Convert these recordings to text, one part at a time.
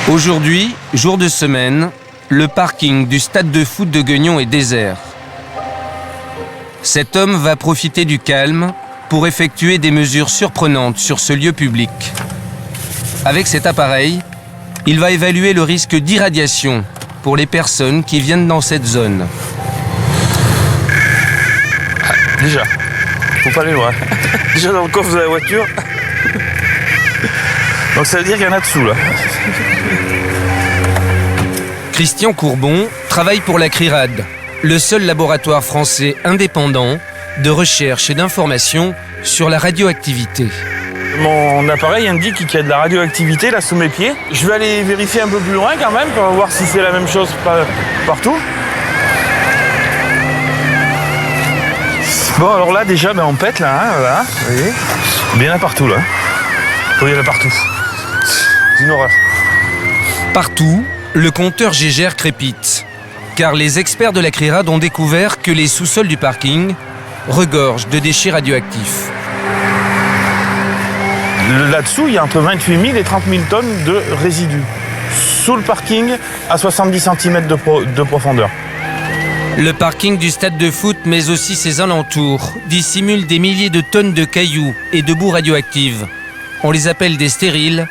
Aujourd'hui, jour de semaine, le parking du stade de foot de Gueugnon est désert. Cet homme va profiter du calme pour effectuer des mesures surprenantes sur ce lieu public. Avec cet appareil, il va évaluer le risque d'irradiation pour les personnes qui viennent dans cette zone. Déjà, faut pas aller loin. Déjà dans le coffre de la voiture. Donc ça veut dire qu'il y en a dessous là. Christian Courbon travaille pour la CRIRAD, le seul laboratoire français indépendant de recherche et d'information sur la radioactivité. Mon appareil indique qu'il y a de la radioactivité là sous mes pieds. Je vais aller vérifier un peu plus loin quand même pour voir si c'est la même chose partout. Bon alors là déjà on pète là, hein, voilà, vous voyez. Il y en a partout là. Oui, il y en a partout. C'est une horreur. Partout, le compteur Gégère crépite, car les experts de la CRIRAD ont découvert que les sous-sols du parking regorgent de déchets radioactifs. Là-dessous, il y a entre 28 000 et 30 000 tonnes de résidus. Sous le parking, à 70 cm de profondeur. Le parking du stade de foot, mais aussi ses alentours, dissimule des milliers de tonnes de cailloux et de boue radioactive. On les appelle des stériles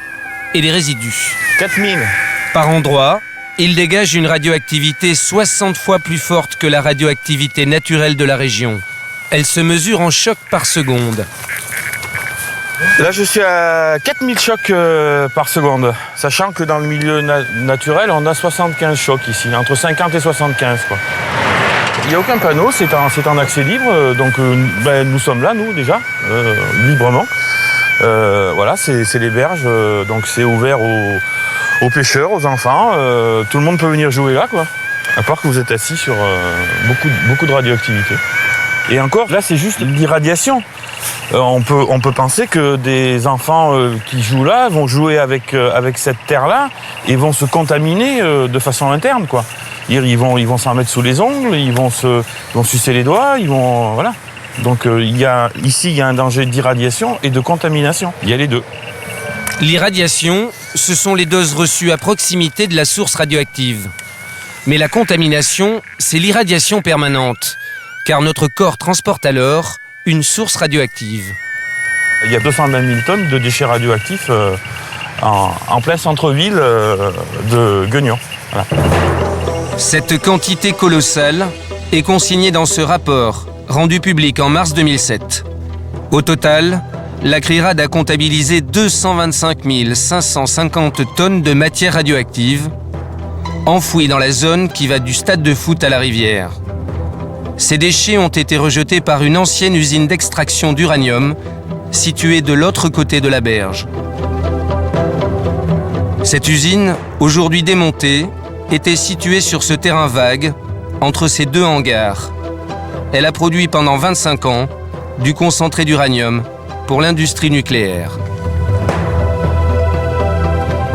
et des résidus. 4000. Par endroits, ils dégagent une radioactivité 60 fois plus forte que la radioactivité naturelle de la région. Elle se mesure en chocs par seconde. Là, je suis à 4000 chocs par seconde, sachant que dans le milieu naturel, on a 75 chocs ici, entre 50 et 75, quoi. Il n'y a aucun panneau, c'est en accès libre, donc nous sommes là, nous, déjà, librement. Voilà, c'est les berges, donc c'est ouvert aux pêcheurs, aux enfants. Tout le monde peut venir jouer là, quoi. À part que vous êtes assis sur beaucoup de radioactivité. Et encore, là, c'est juste l'irradiation. On peut penser que des enfants qui jouent là vont jouer avec cette terre-là et vont se contaminer de façon interne, quoi. Ils vont s'en mettre sous les ongles, ils vont sucer les doigts, voilà. Donc ici, il y a un danger d'irradiation et de contamination. Il y a les deux. L'irradiation, ce sont les doses reçues à proximité de la source radioactive. Mais la contamination, c'est l'irradiation permanente, car notre corps transporte alors une source radioactive. Il y a 220 000 tonnes de déchets radioactifs en plein centre-ville de Gueugnon. Voilà. Cette quantité colossale est consignée dans ce rapport, rendu public en mars 2007. Au total, la CRIRAD a comptabilisé 225 550 tonnes de matière radioactive enfouies dans la zone qui va du stade de foot à la rivière. Ces déchets ont été rejetés par une ancienne usine d'extraction d'uranium située de l'autre côté de la berge. Cette usine, aujourd'hui démontée, était située sur ce terrain vague, entre ces deux hangars. Elle a produit pendant 25 ans du concentré d'uranium pour l'industrie nucléaire.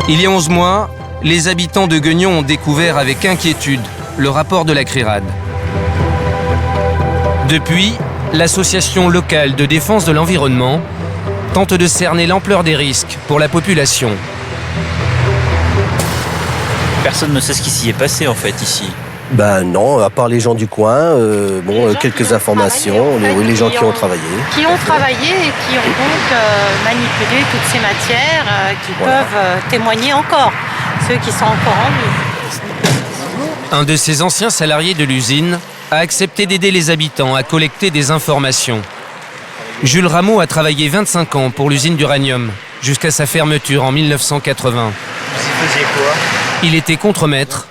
Il y a 11 mois, les habitants de Gueugnon ont découvert avec inquiétude le rapport de la CRIRAD. Depuis, l'association locale de défense de l'environnement tente de cerner l'ampleur des risques pour la population. Personne ne sait ce qui s'y est passé en fait ici. Ben non, à part les gens du coin, quelques informations, les gens qui ont travaillé. Qui ont travaillé et qui ont donc manipulé toutes ces matières qui peuvent témoigner encore, ceux qui sont encore en vie. Un de ces anciens salariés de l'usine a accepté d'aider les habitants à collecter des informations. Jules Rameau a travaillé 25 ans pour l'usine d'uranium, jusqu'à sa fermeture en 1980. Vous faisiez quoi ? Il était contremaître.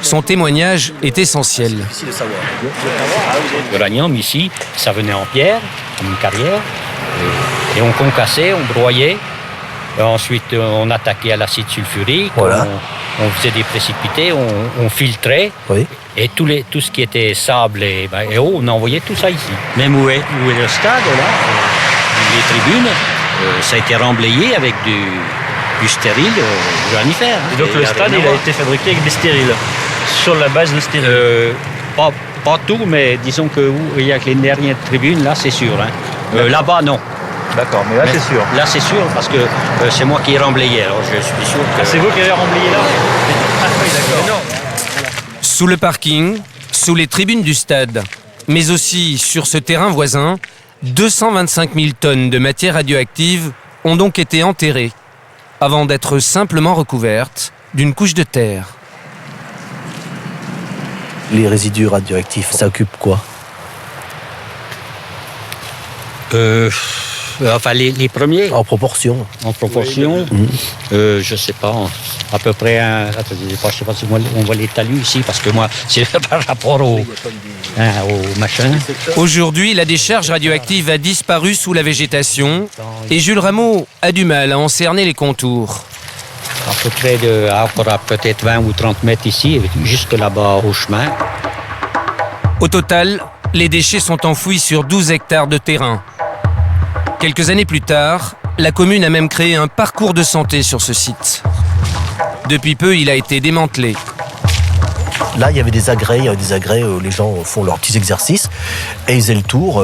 Son témoignage est essentiel. L'uranium ici, ça venait en pierre, comme une carrière, et on concassait, on broyait. Et ensuite, on attaquait à l'acide sulfurique, voilà. on faisait des précipités, on filtrait. Oui. Et tout ce qui était sable et eau, on envoyait tout ça ici. Même où est le stade, là, les tribunes, ça a été remblayé avec du stérile uranifère. Et donc le stade, il a été fabriqué avec des stériles, sur la base de stériles. Pas tout, mais disons qu'il y a que les dernières tribunes, là, c'est sûr. Hein. Là-bas, non. D'accord, mais là c'est sûr. Là, c'est sûr, parce que c'est moi qui ai remblayé. Alors, je suis sûr que... C'est vous qui avez remblayé là? Ah oui, d'accord. Sous le parking, sous les tribunes du stade, mais aussi sur ce terrain voisin, 225 000 tonnes de matière radioactive ont donc été enterrées avant d'être simplement recouvertes d'une couche de terre. Les résidus radioactifs, ça occupe quoi? Enfin, les premiers, En proportion. en proportion, je sais pas, à peu près attendez, je sais pas si on voit les talus ici, parce que moi, c'est par rapport au machin. Aujourd'hui, la décharge radioactive a disparu sous la végétation et Jules Rameau a du mal à en cerner les contours. À peu près peut-être 20 ou 30 mètres ici, jusque là-bas au chemin. Au total, les déchets sont enfouis sur 12 hectares de terrain. Quelques années plus tard, la commune a même créé un parcours de santé sur ce site. Depuis peu, il a été démantelé. Là, il y avait des agrès, où les gens font leurs petits exercices et ils faisaient le tour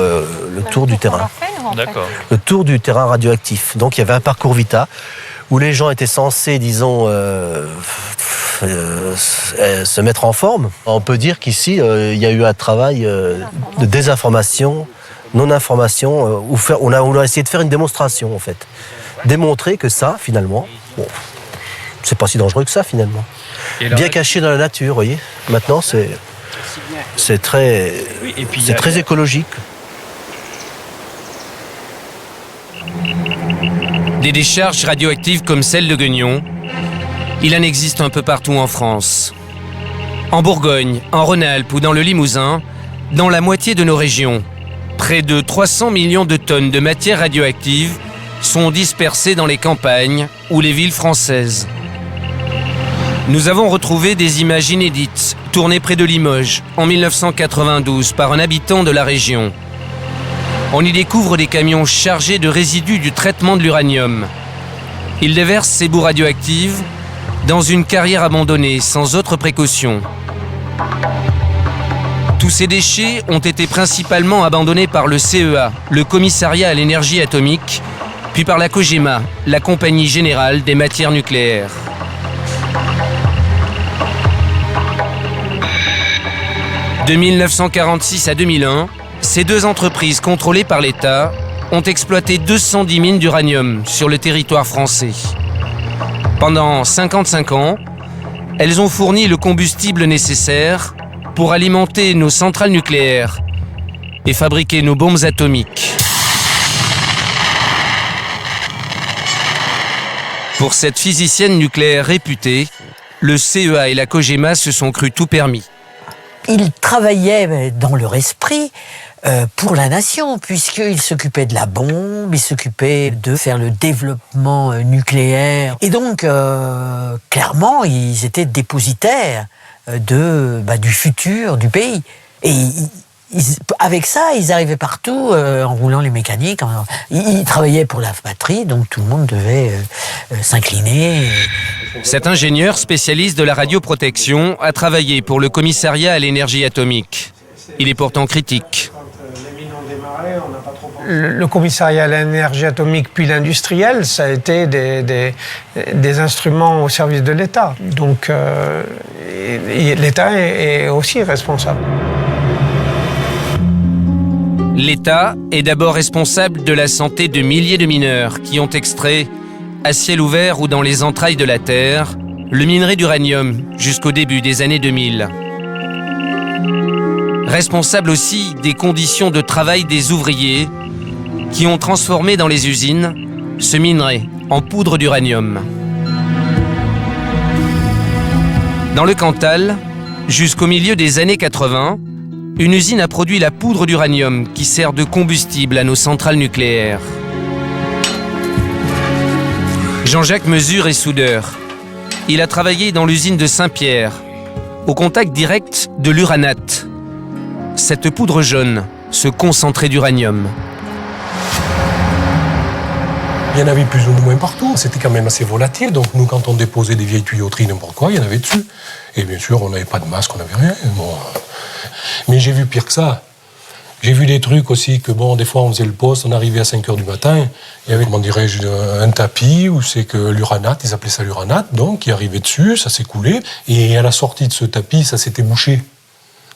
du terrain. D'accord. Le tour du terrain radioactif. Donc il y avait un parcours Vita où les gens étaient censés, disons, se mettre en forme. On peut dire qu'ici, il y a eu un travail de désinformation, non-information, où on a essayé de faire une démonstration, en fait. Démontrer que ça, finalement, bon, c'est pas si dangereux que ça, finalement. Bien caché dans la nature, vous voyez. Maintenant, c'est très écologique. Des décharges radioactives comme celle de Guignon, il en existe un peu partout en France. En Bourgogne, en Rhône-Alpes ou dans le Limousin, dans la moitié de nos régions, près de 300 millions de tonnes de matière radioactive sont dispersées dans les campagnes ou les villes françaises. Nous avons retrouvé des images inédites, tournées près de Limoges, en 1992, par un habitant de la région. On y découvre des camions chargés de résidus du traitement de l'uranium. Ils déversent ces boues radioactives dans une carrière abandonnée, sans autre précaution. Tous ces déchets ont été principalement abandonnés par le CEA, le Commissariat à l'énergie atomique, puis par la COGEMA, la Compagnie générale des matières nucléaires. De 1946 à 2001, ces deux entreprises contrôlées par l'État ont exploité 210 mines d'uranium sur le territoire français. Pendant 55 ans, elles ont fourni le combustible nécessaire pour alimenter nos centrales nucléaires et fabriquer nos bombes atomiques. Pour cette physicienne nucléaire réputée, le CEA et la COGEMA se sont crus tout permis. Ils travaillaient dans leur esprit pour la nation, puisqu'ils s'occupaient de la bombe, ils s'occupaient de faire le développement nucléaire. Et donc, clairement, ils étaient dépositaires du futur du pays. Et avec ça, ils arrivaient partout en roulant les mécaniques. Ils travaillaient pour la patrie, donc tout le monde devait s'incliner. Cet ingénieur spécialiste de la radioprotection a travaillé pour le Commissariat à l'énergie atomique. Il est pourtant critique. Le commissariat à l'énergie atomique puis l'industriel, ça a été des instruments au service de l'État. Donc l'État est aussi responsable. L'État est d'abord responsable de la santé de milliers de mineurs qui ont extrait, à ciel ouvert ou dans les entrailles de la Terre, le minerai d'uranium jusqu'au début des années 2000. Responsable aussi des conditions de travail des ouvriers qui ont transformé dans les usines ce minerai en poudre d'uranium. Dans le Cantal, jusqu'au milieu des années 80, une usine a produit la poudre d'uranium qui sert de combustible à nos centrales nucléaires. Jean-Jacques Mesure est soudeur. Il a travaillé dans l'usine de Saint-Pierre, au contact direct de l'uranate. Cette poudre jaune, ce concentré d'uranium. Il y en avait plus ou moins partout, c'était quand même assez volatile, donc nous quand on déposait des vieilles tuyauteries, n'importe quoi, il y en avait dessus. Et bien sûr, on n'avait pas de masque, on n'avait rien. Bon. Mais j'ai vu pire que ça. J'ai vu des trucs aussi que, des fois, on faisait le poste, on arrivait à 5h du matin, il y avait, comment dirais-je, un tapis où c'est que l'uranate, ils appelaient ça l'uranate, donc, qui arrivait dessus, ça s'est coulé, et à la sortie de ce tapis, ça s'était bouché.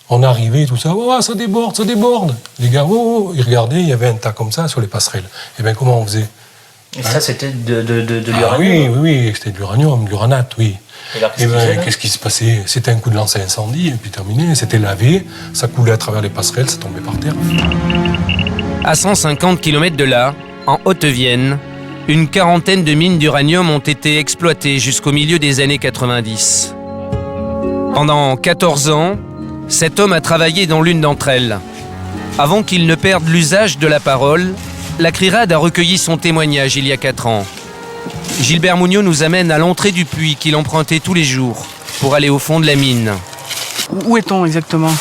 On arrivait, tout ça, ça déborde, ça déborde. Les gars, ils regardaient, il y avait un tas comme ça sur les passerelles. Et bien, comment on faisait? Et ça, c'était de l'uranium? Oui, c'était de l'uranium, de l'uranate, oui. Et qu'est-ce qui se passait? C'était un coup de lance à incendie, et puis terminé. C'était lavé, ça coulait à travers les passerelles, ça tombait par terre. À 150 km de là, en Haute-Vienne, une quarantaine de mines d'uranium ont été exploitées jusqu'au milieu des années 90. Pendant 14 ans, cet homme a travaillé dans l'une d'entre elles. Avant qu'il ne perde l'usage de la parole, la CRIRAD a recueilli son témoignage il y a 4 ans. Gilbert Mugnaud nous amène à l'entrée du puits qu'il empruntait tous les jours pour aller au fond de la mine. Où est-on exactement?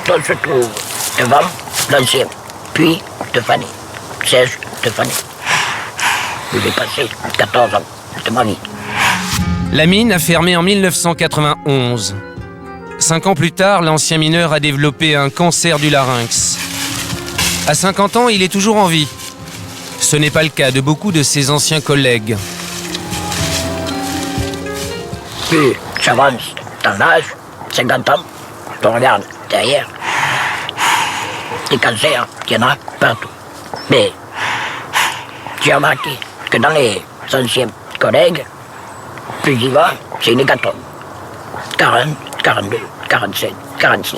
On se trouve devant l'ancien puits de Fanny, siège de Fanny. J'ai passé 14 ans de ma vie. La mine a fermé en 1991. 5 ans plus tard, l'ancien mineur a développé un cancer du larynx. À 50 ans, il est toujours en vie. Ce n'est pas le cas de beaucoup de ses anciens collègues. Plus j'avance dans l'âge, 50 ans, on regarde derrière. Des cancers, il y en a partout. Mais j'ai remarqué que dans les anciens collègues, plus il va, c'est une hécatombe. 40, 42, 47, 46.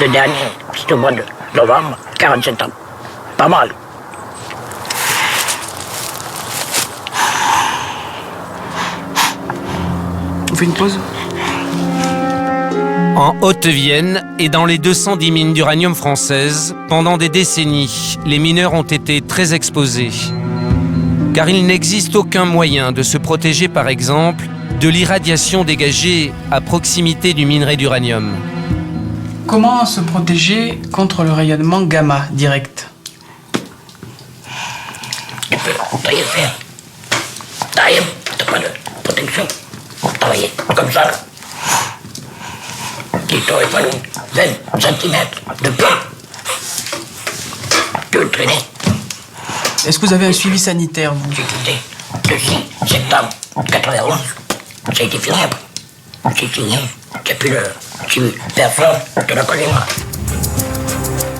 Le dernier, c'est au mois de novembre, 47 ans. Pas mal. On fait une pause? En Haute-Vienne et dans les 210 mines d'uranium françaises, pendant des décennies, les mineurs ont été très exposés. Car il n'existe aucun moyen de se protéger, par exemple, de l'irradiation dégagée à proximité du minerai d'uranium. Comment se protéger contre le rayonnement gamma direct? Tu peux rien faire. T'as rien, t'as pas de protection. Travailler comme ça. Il t'aurait fallu 20 cm de peu. Tu veux traîner. Est-ce que vous avez un suivi sanitaire, vous? J'ai quitté le 6 septembre 91. Ça a été fini après. C'est fini. J'ai plus le suivi personne de la Cogema.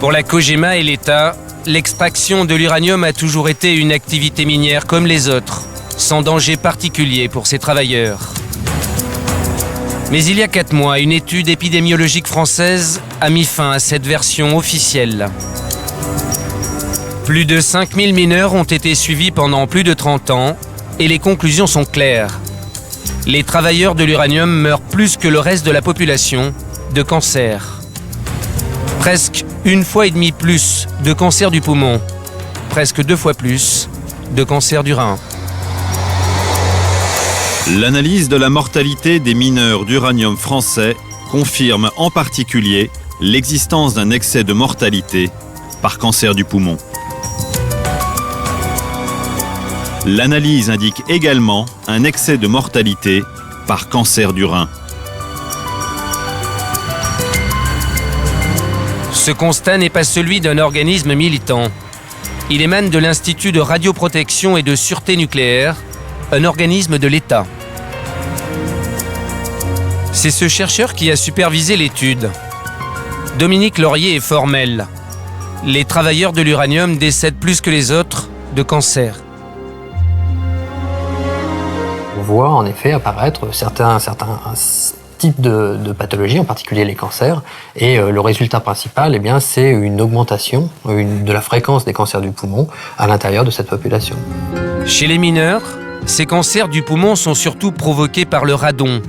Pour la Cogema et l'État, l'extraction de l'uranium a toujours été une activité minière comme les autres, sans danger particulier pour ses travailleurs. Mais il y a 4 mois, une étude épidémiologique française a mis fin à cette version officielle. Plus de 5000 mineurs ont été suivis pendant plus de 30 ans et les conclusions sont claires. Les travailleurs de l'uranium meurent plus que le reste de la population de cancer. Presque 1,5 fois plus de cancer du poumon, presque 2 fois plus de cancer du rein. L'analyse de la mortalité des mineurs d'uranium français confirme en particulier l'existence d'un excès de mortalité par cancer du poumon. L'analyse indique également un excès de mortalité par cancer du rein. Ce constat n'est pas celui d'un organisme militant. Il émane de l'Institut de radioprotection et de sûreté nucléaire, un organisme de l'État. C'est ce chercheur qui a supervisé l'étude. Dominique Laurier est formel. Les travailleurs de l'uranium décèdent plus que les autres de cancer. On voit en effet apparaître certains types de pathologies, en particulier les cancers, et le résultat principal, eh bien, c'est une augmentation de la fréquence des cancers du poumon à l'intérieur de cette population. Chez les mineurs, ces cancers du poumon sont surtout provoqués par le radon,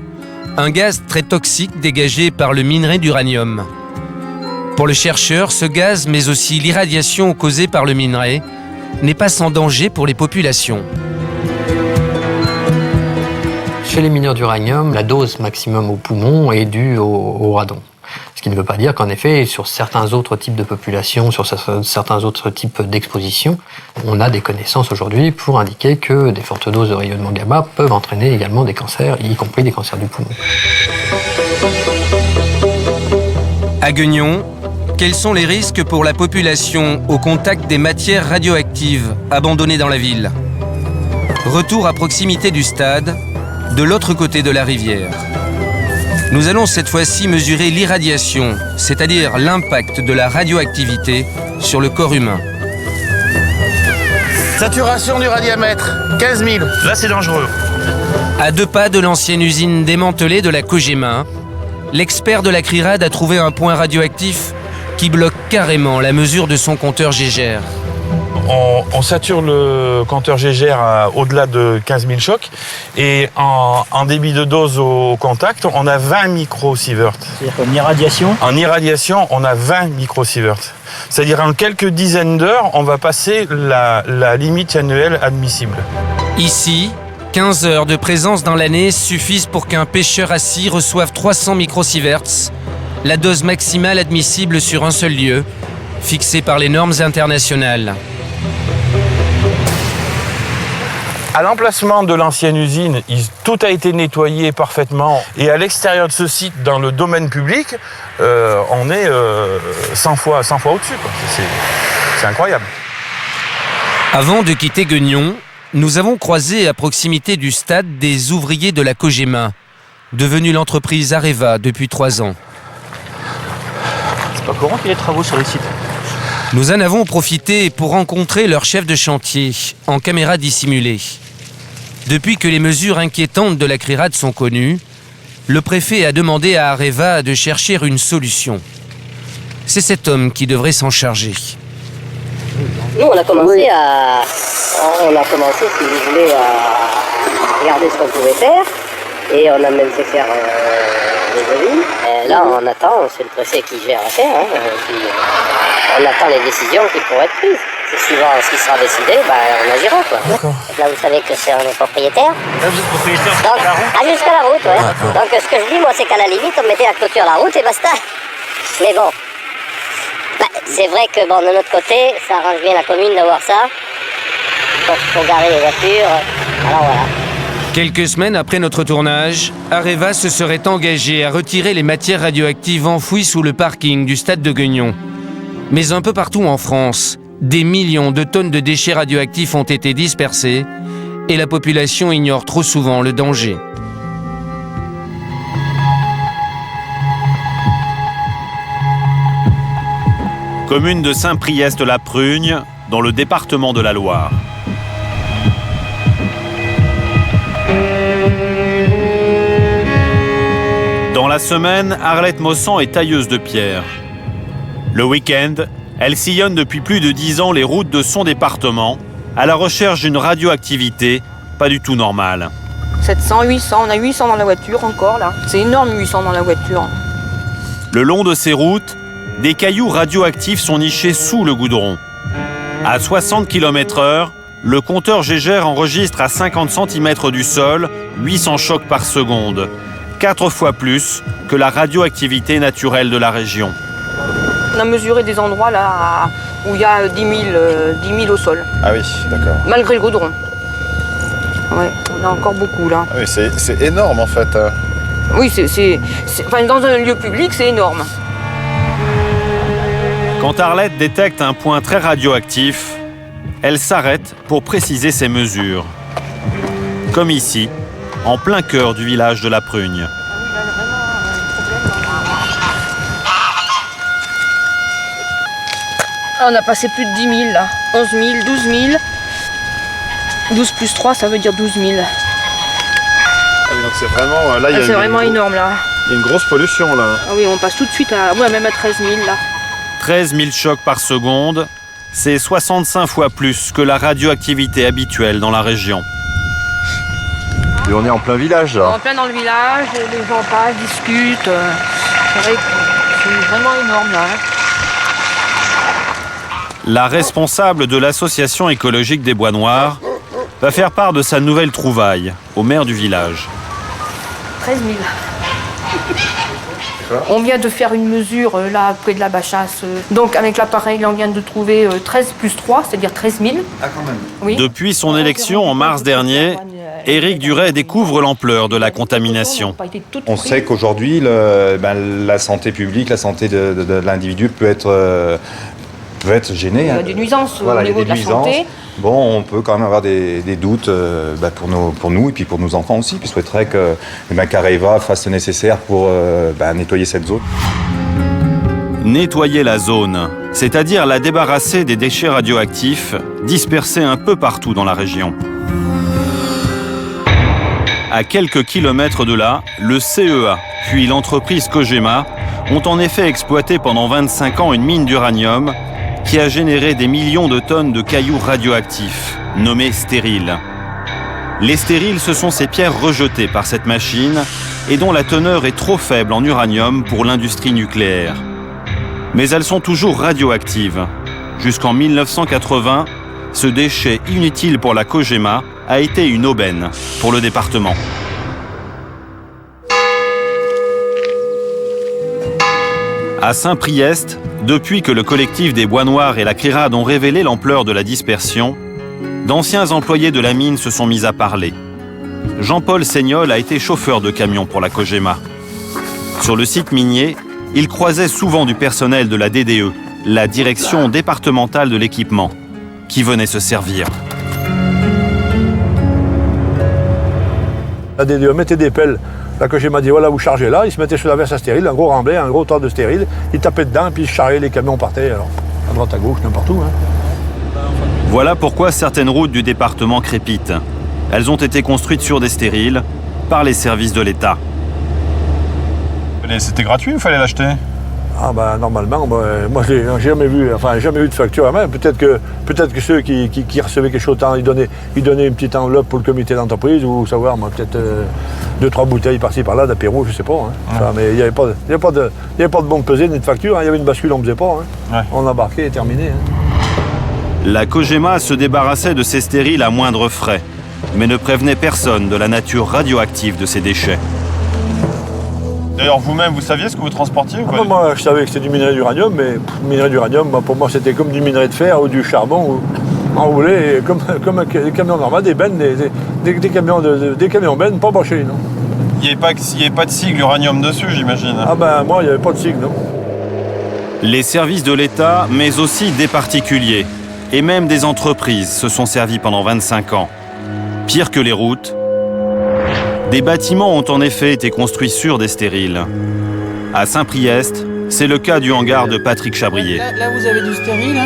un gaz très toxique dégagé par le minerai d'uranium. Pour le chercheur, ce gaz, mais aussi l'irradiation causée par le minerai, n'est pas sans danger pour les populations. Chez les mineurs d'uranium, la dose maximum au poumon est due au radon. Ce qui ne veut pas dire qu'en effet, sur certains autres types de populations, sur certains autres types d'expositions, on a des connaissances aujourd'hui pour indiquer que des fortes doses de rayonnement gamma peuvent entraîner également des cancers, y compris des cancers du poumon. À Gueugnon, quels sont les risques pour la population au contact des matières radioactives abandonnées dans la ville? Retour à proximité du stade, de l'autre côté de la rivière. Nous allons cette fois-ci mesurer l'irradiation, c'est-à-dire l'impact de la radioactivité sur le corps humain. Saturation du radiamètre, 15 000. Là, c'est dangereux. À 2 pas de l'ancienne usine démantelée de la Cogema, l'expert de la CRIRAD a trouvé un point radioactif qui bloque carrément la mesure de son compteur Geiger. On sature le compteur Geiger au-delà de 15 000 chocs et en débit de dose au contact, on a 20 microsieverts. C'est-à-dire qu'en irradiation? En irradiation, on a 20 microsieverts. C'est-à-dire en quelques dizaines d'heures, on va passer la limite annuelle admissible. Ici, 15 heures de présence dans l'année suffisent pour qu'un pêcheur assis reçoive 300 microsieverts, la dose maximale admissible sur un seul lieu, fixée par les normes internationales. À l'emplacement de l'ancienne usine, tout a été nettoyé parfaitement. Et à l'extérieur de ce site, dans le domaine public, on est 100 fois au-dessus. C'est incroyable. Avant de quitter Gueugnon, nous avons croisé à proximité du stade des ouvriers de la Cogema, devenue l'entreprise Areva depuis 3 ans. C'est pas courant qu'il y ait des travaux sur le site. Nous en avons profité pour rencontrer leur chef de chantier, en caméra dissimulée. Depuis que les mesures inquiétantes de la CRIRAD sont connues, le préfet a demandé à Areva de chercher une solution. C'est cet homme qui devrait s'en charger. Nous, on a commencé, si vous voulez, à regarder ce qu'on pouvait faire. Et on a même fait faire des devis. Et là, on attend, c'est le préfet qui gère l'affaire. On attend les décisions qui pourraient être prises. C'est suivant ce qui sera décidé, on agira, quoi. D'accord. Là, vous savez que c'est un propriétaire. Là, vous êtes propriétaire jusqu'à la route? Jusqu'à la route, ouais. Donc, ce que je dis, moi, c'est qu'à la limite, on mettait la clôture à la route et basta. Mais bon, c'est vrai que, de notre côté, ça arrange bien la commune d'avoir ça. Pour garer les voitures. Alors, voilà. Quelques semaines après notre tournage, Areva se serait engagé à retirer les matières radioactives enfouies sous le parking du stade de Gueugnon. Mais un peu partout en France, des millions de tonnes de déchets radioactifs ont été dispersés et la population ignore trop souvent le danger. Commune de Saint-Priest-la-Prugne, dans le département de la Loire. Dans la semaine, Arlette Mossan est tailleuse de pierre. Le week-end, elle sillonne depuis plus de 10 ans les routes de son département à la recherche d'une radioactivité pas du tout normale. 700, 800, on a 800 dans la voiture encore là. C'est énorme 800 dans la voiture. Le long de ces routes, des cailloux radioactifs sont nichés sous le goudron. À 60 km/h, le compteur Geiger enregistre à 50 cm du sol 800 chocs par seconde, 4 fois plus que la radioactivité naturelle de la région. On a mesuré des endroits là où il y a 10 000 au sol. Ah oui, d'accord. Malgré le goudron. Ouais, on a encore beaucoup là. Ah oui, c'est énorme en fait. Oui, enfin, dans un lieu public, c'est énorme. Quand Arlette détecte un point très radioactif, elle s'arrête pour préciser ses mesures. Comme ici, en plein cœur du village de la Prugne. On a passé plus de 10 000 là. 11 000, 12 000. 12 plus 3, ça veut dire 12 000. Ah oui, donc c'est vraiment, là, c'est vraiment énorme là. Il y a une grosse pollution là. Ah oui, on passe tout de suite à, même à 13 000 là. 13 000 chocs par seconde, c'est 65 fois plus que la radioactivité habituelle dans la région. Et on est en plein village là. En plein dans le village, les gens passent, discutent. C'est vrai que c'est vraiment énorme là. La responsable de l'association écologique des Bois Noirs va faire part de sa nouvelle trouvaille au maire du village. 13 000. On vient de faire une mesure là près de la Bachasse. Donc avec l'appareil, on vient de trouver 13 plus 3, c'est-à-dire 13 000. Ah quand même. Oui. Depuis son élection en mars dernier, Éric Duret découvre l'ampleur de la contamination. On sait qu'aujourd'hui, la santé publique, la santé de l'individu peut être gênée. Il y a des nuisances au niveau de la santé. Bon, on peut quand même avoir des doutes pour nous et puis pour nos enfants aussi. Puis je souhaiterais que qu'Areva fasse le nécessaire pour nettoyer cette zone. Nettoyer la zone, c'est-à-dire la débarrasser des déchets radioactifs dispersés un peu partout dans la région. À quelques kilomètres de là, le CEA, puis l'entreprise Cogema, ont en effet exploité pendant 25 ans une mine d'uranium qui a généré des millions de tonnes de cailloux radioactifs, nommés stériles. Les stériles, ce sont ces pierres rejetées par cette machine et dont la teneur est trop faible en uranium pour l'industrie nucléaire. Mais elles sont toujours radioactives. Jusqu'en 1980, ce déchet inutile pour la Cogema a été une aubaine pour le département. À Saint-Priest, depuis que le collectif des Bois Noirs et la CRIRAD ont révélé l'ampleur de la dispersion, d'anciens employés de la mine se sont mis à parler. Jean-Paul Seignol a été chauffeur de camion pour la Cogema. Sur le site minier, il croisait souvent du personnel de la DDE, la direction départementale de l'équipement, qui venait se servir. La DDE mettait des pelles. La Cogema dit voilà, vous chargez là. Ils se mettaient sur la verse à stérile, un gros remblai, un gros tas de stérile. Ils tapaient dedans, puis ils charriaient, les camions partaient. Alors, à droite, à gauche, n'importe où. Voilà pourquoi certaines routes du département crépitent. Elles ont été construites sur des stériles par les services de l'État. C'était gratuit ou il fallait l'acheter? Ah normalement, moi j'ai jamais vu de facture. Peut-être que ceux qui recevaient quelque chose, ils donnaient une petite enveloppe pour le comité d'entreprise ou savoir, peut-être 2-3 bouteilles par-ci par-là d'apéro, je sais pas. Mais il n'y avait pas de bon pesée ni de facture. Il y avait une bascule, on ne faisait pas. On embarquait et terminé. La Cogema se débarrassait de ces stériles à moindre frais, mais ne prévenait personne de la nature radioactive de ces déchets. D'ailleurs, vous-même, vous saviez ce que vous transportiez ou pas? Moi, je savais que c'était du minerai d'uranium, mais minerai d'uranium, pour moi, c'était comme du minerai de fer ou du charbon enroulé, comme un camion normal, des bennes, des camions bennes, pas branchés, non. Il n'y avait pas de sigle uranium dessus, j'imagine. Moi, il n'y avait pas de sigle, non. Les services de l'État, mais aussi des particuliers, et même des entreprises se sont servis pendant 25 ans. Pire que les routes, des bâtiments ont en effet été construits sur des stériles. À Saint-Priest, c'est le cas du hangar de Patrick Chabrier. Là vous avez du stérile.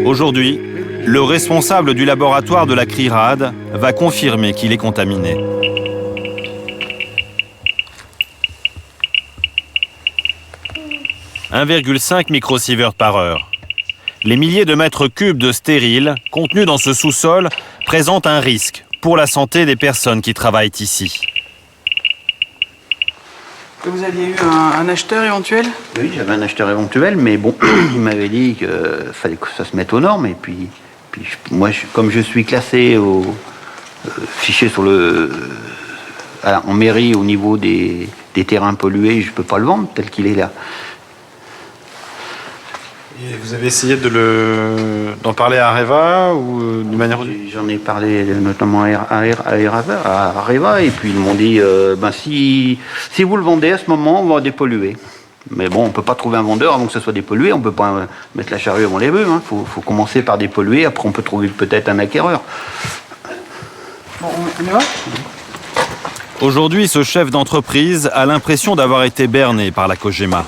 Aujourd'hui, le responsable du laboratoire de la CRIRAD va confirmer qu'il est contaminé. « 1,5 microsievert par heure. Les milliers de mètres cubes de stériles contenus dans ce sous-sol présentent un risque pour la santé des personnes qui travaillent ici. Vous aviez eu un acheteur éventuel? Oui, j'avais un acheteur éventuel, mais bon, il m'avait dit qu'il fallait que ça se mette aux normes. Et puis moi, comme je suis classé au fichier en mairie au niveau des terrains pollués, je ne peux pas le vendre tel qu'il est là. Et vous avez essayé d'en parler à Areva ou d'une manière... J'en ai parlé notamment à Areva et puis ils m'ont dit si vous le vendez à ce moment, on va dépolluer. Mais bon, on ne peut pas trouver un vendeur avant que ça soit dépollué, on ne peut pas mettre la charrue avant les bœufs. Faut commencer par dépolluer, après on peut trouver peut-être un acquéreur. Bon, on y va ? Aujourd'hui, ce chef d'entreprise a l'impression d'avoir été berné par la Cogema.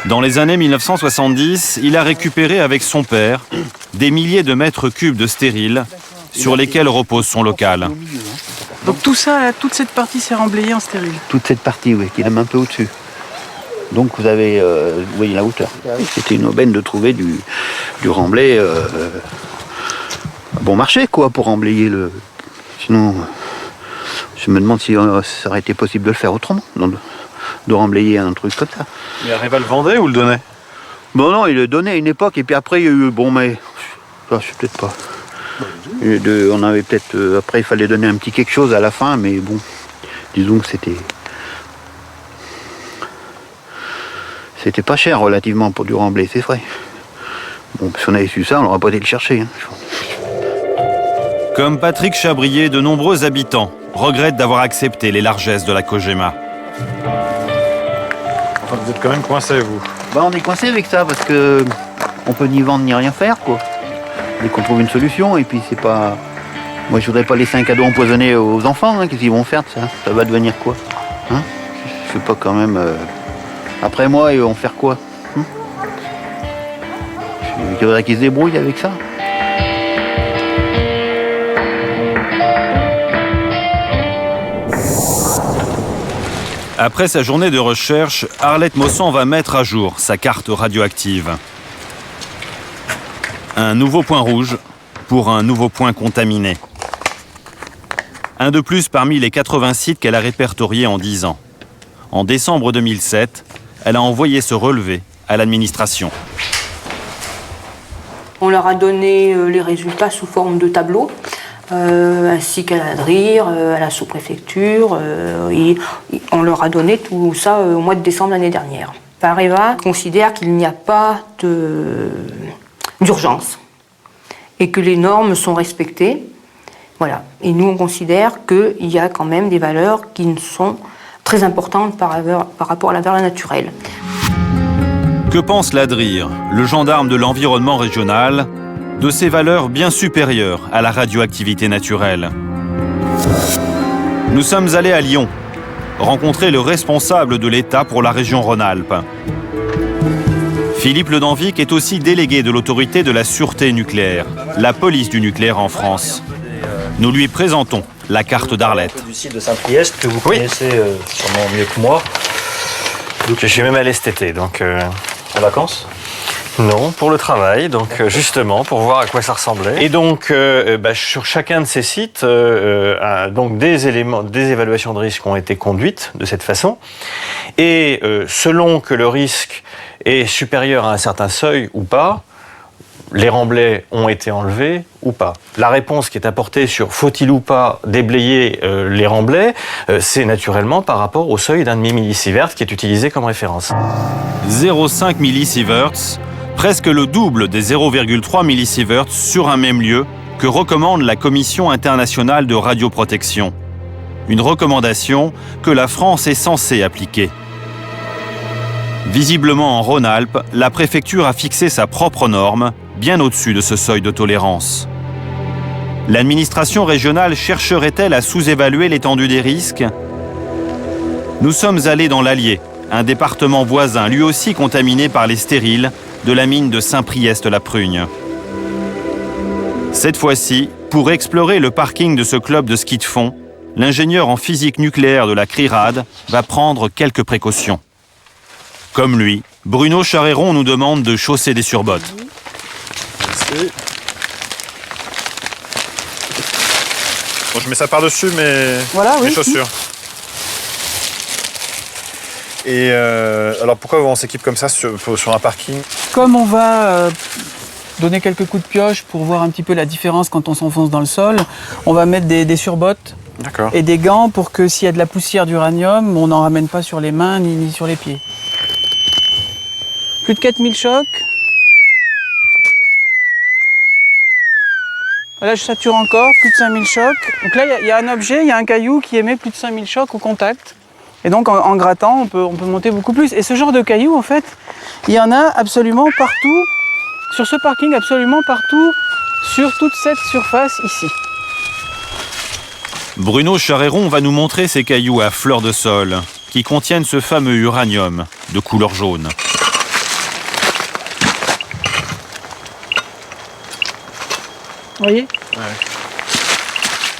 Dans les années 1970, il a récupéré avec son père des milliers de mètres cubes de stériles sur lesquels repose son local. Donc tout ça, toute cette partie s'est remblayée en stérile? Toute cette partie, oui, qui est même un peu au-dessus. Donc vous avez, vous voyez la hauteur. C'était une aubaine de trouver du remblai bon marché, quoi, pour remblayer le... Sinon, je me demande si ça aurait été possible de le faire autrement. De remblayer un truc comme ça. Mais Areva le vendait ou le donnait? Bon non, il le donnait à une époque et puis après il y a eu mais je sais peut-être pas. On avait peut-être après il fallait donner un petit quelque chose à la fin, mais bon, disons que c'était pas cher relativement pour du remblai, c'est vrai. Bon, si on avait su ça, on n'aurait pas été le chercher. Hein. Comme Patrick Chabrier, de nombreux habitants regrettent d'avoir accepté les largesses de la Cogema. Enfin, vous êtes quand même coincé, vous. Bah, on est coincé avec ça parce que on peut ni vendre ni rien faire, quoi. Dès qu'on trouve une solution, et puis c'est pas... Moi, je voudrais pas laisser un cadeau empoisonné aux enfants. Hein. Qu'est-ce qu'ils vont faire de ça? Ça va devenir quoi, hein? Je sais pas quand même... Après moi, ils vont faire quoi, hein? Je voudrais qu'ils se débrouillent avec ça. Après sa journée de recherche, Arlette Maussan va mettre à jour sa carte radioactive. Un nouveau point rouge pour un nouveau point contaminé. Un de plus parmi les 80 sites qu'elle a répertoriés en 10 ans. En décembre 2007, elle a envoyé ce relevé à l'administration. On leur a donné les résultats sous forme de tableau, ainsi qu'à la DRIR, à la sous-préfecture. On leur a donné tout ça au mois de décembre l'année dernière. Areva considère qu'il n'y a pas d'urgence et que les normes sont respectées. Voilà. Et nous, on considère qu'il y a quand même des valeurs qui sont très importantes par rapport à la valeur naturelle. Que pense la DRIR, le gendarme de l'environnement régional, de ces valeurs bien supérieures à la radioactivité naturelle? Nous sommes allés à Lyon, rencontrer le responsable de l'État pour la région Rhône-Alpes. Philippe Ledanvic est aussi délégué de l'autorité de la sûreté nucléaire, la police du nucléaire en France. Nous lui présentons la carte d'Arlette. Du site de Saint-Priest que vous connaissez sûrement mieux que moi. Donc, je suis même allé cet été, donc en vacances? Non, pour le travail, donc justement pour voir à quoi ça ressemblait. Et donc sur chacun de ces sites, donc des évaluations de risque ont été conduites de cette façon. Et selon que le risque est supérieur à un certain seuil ou pas, les remblais ont été enlevés ou pas. La réponse qui est apportée sur faut-il ou pas déblayer les remblais, c'est naturellement par rapport au seuil d'un demi-millisieverts qui est utilisé comme référence. 0,5 millisieverts, presque le double des 0,3 millisieverts sur un même lieu que recommande la Commission internationale de radioprotection. Une recommandation que la France est censée appliquer. Visiblement en Rhône-Alpes, la préfecture a fixé sa propre norme, bien au-dessus de ce seuil de tolérance. L'administration régionale chercherait-elle à sous-évaluer l'étendue des risques? Nous sommes allés dans l'Allier, un département voisin, lui aussi contaminé par les stériles de la mine de Saint-Priest-la-Prugne. Cette fois-ci, pour explorer le parking de ce club de ski de fond, l'ingénieur en physique nucléaire de la CRIRAD va prendre quelques précautions. Comme lui, Bruno Charéron nous demande de chausser des surbottes. Merci. Bon, je mets ça par-dessus mes chaussures. Et alors pourquoi on s'équipe comme ça sur un parking? Comme on va donner quelques coups de pioche pour voir un petit peu la différence quand on s'enfonce dans le sol, on va mettre des surbottes et des gants pour que s'il y a de la poussière d'uranium, on n'en ramène pas sur les mains ni sur les pieds. Plus de 4000 chocs. Là, je sature encore, plus de 5000 chocs. Donc là, il y a un objet, il y a un caillou qui émet plus de 5000 chocs au contact. Et donc, en grattant, on peut monter beaucoup plus. Et ce genre de caillou, en fait, il y en a absolument partout, sur ce parking, absolument partout, sur toute cette surface ici. Bruno Charéron va nous montrer ces cailloux à fleur de sol, qui contiennent ce fameux uranium de couleur jaune. Vous voyez ?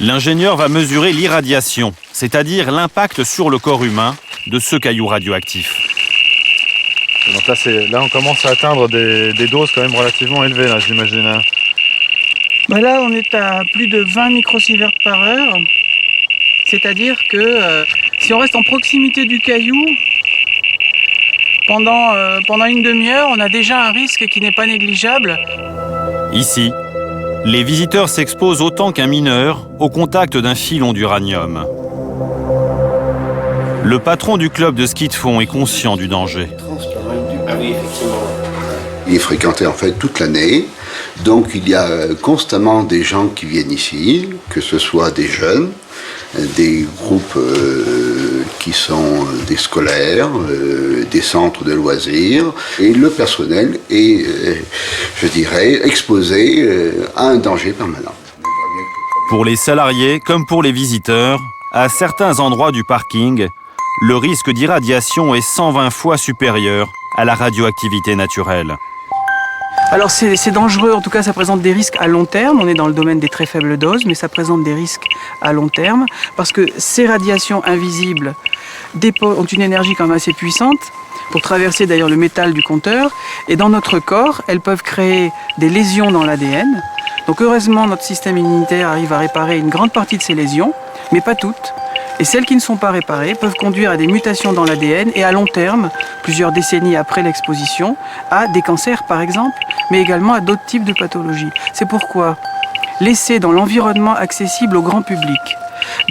L'ingénieur va mesurer l'irradiation, c'est-à-dire l'impact sur le corps humain de ce caillou radioactif. Donc là, on commence à atteindre des doses quand même relativement élevées, là, j'imagine. Là, on est à plus de 20 microsieverts par heure. C'est-à-dire que si on reste en proximité du caillou, pendant une demi-heure, on a déjà un risque qui n'est pas négligeable. Ici, les visiteurs s'exposent autant qu'un mineur au contact d'un filon d'uranium. Le patron du club de ski de fond est conscient du danger. Il est fréquenté en fait toute l'année, donc il y a constamment des gens qui viennent ici, que ce soit des jeunes, des groupes qui sont des scolaires, des centres de loisirs, et le personnel est, je dirais, exposé à un danger permanent. Pour les salariés comme pour les visiteurs, à certains endroits du parking, le risque d'irradiation est 120 fois supérieur à la radioactivité naturelle. Alors c'est dangereux, en tout cas ça présente des risques à long terme, on est dans le domaine des très faibles doses, mais ça présente des risques à long terme, parce que ces radiations invisibles ont une énergie quand même assez puissante, pour traverser d'ailleurs le métal du compteur, et dans notre corps, elles peuvent créer des lésions dans l'ADN. Donc heureusement, notre système immunitaire arrive à réparer une grande partie de ces lésions, mais pas toutes. Et celles qui ne sont pas réparées peuvent conduire à des mutations dans l'ADN et à long terme, plusieurs décennies après l'exposition, à des cancers par exemple, mais également à d'autres types de pathologies. C'est pourquoi laisser dans l'environnement accessible au grand public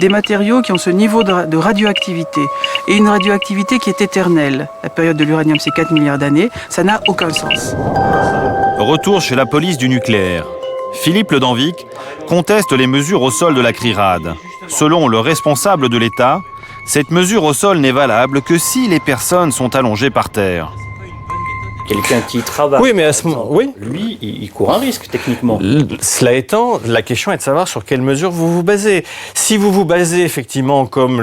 des matériaux qui ont ce niveau de radioactivité et une radioactivité qui est éternelle, la période de l'uranium c'est 4 milliards d'années, ça n'a aucun sens. Retour chez la police du nucléaire. Philippe Ledanvic conteste les mesures au sol de la CRIRAD. Selon le responsable de l'État, cette mesure au sol n'est valable que si les personnes sont allongées par terre. Quelqu'un qui travaille, oui, mais à ce moment, oui. Lui, il court un risque techniquement. Cela étant, la question est de savoir sur quelle mesure vous vous basez. Si vous vous basez effectivement, comme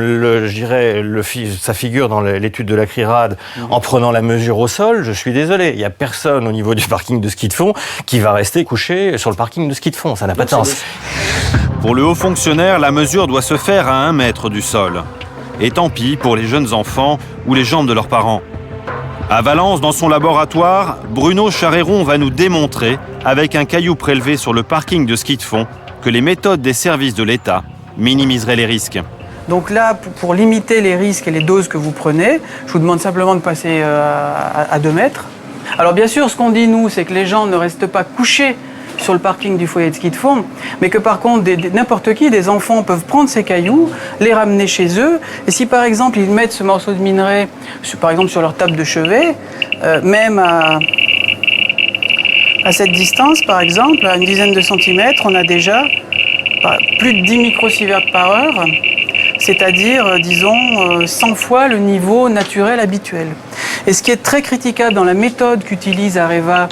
ça figure dans l'étude de la CRIRAD, en prenant la mesure au sol, je suis désolé, il n'y a personne au niveau du parking de ski de fond qui va rester couché sur le parking de ski de fond. Ça n'a pas de sens. Pour le haut fonctionnaire, la mesure doit se faire à 1 mètre du sol. Et tant pis pour les jeunes enfants ou les jambes de leurs parents. À Valence, dans son laboratoire, Bruno Charéron va nous démontrer, avec un caillou prélevé sur le parking de ski de fond, que les méthodes des services de l'État minimiseraient les risques. Donc là, pour limiter les risques et les doses que vous prenez, je vous demande simplement de passer à 2 mètres. Alors bien sûr, ce qu'on dit nous, c'est que les gens ne restent pas couchés sur le parking du foyer de ski de fond, mais que par contre, n'importe qui, des enfants peuvent prendre ces cailloux, les ramener chez eux, et si par exemple ils mettent ce morceau de minerai, par exemple sur leur table de chevet, même à cette distance par exemple, à une dizaine de centimètres, on a déjà plus de 10 microsieverts par heure, c'est-à-dire, disons, 100 fois le niveau naturel habituel. Et ce qui est très critiquable dans la méthode qu'utilise Areva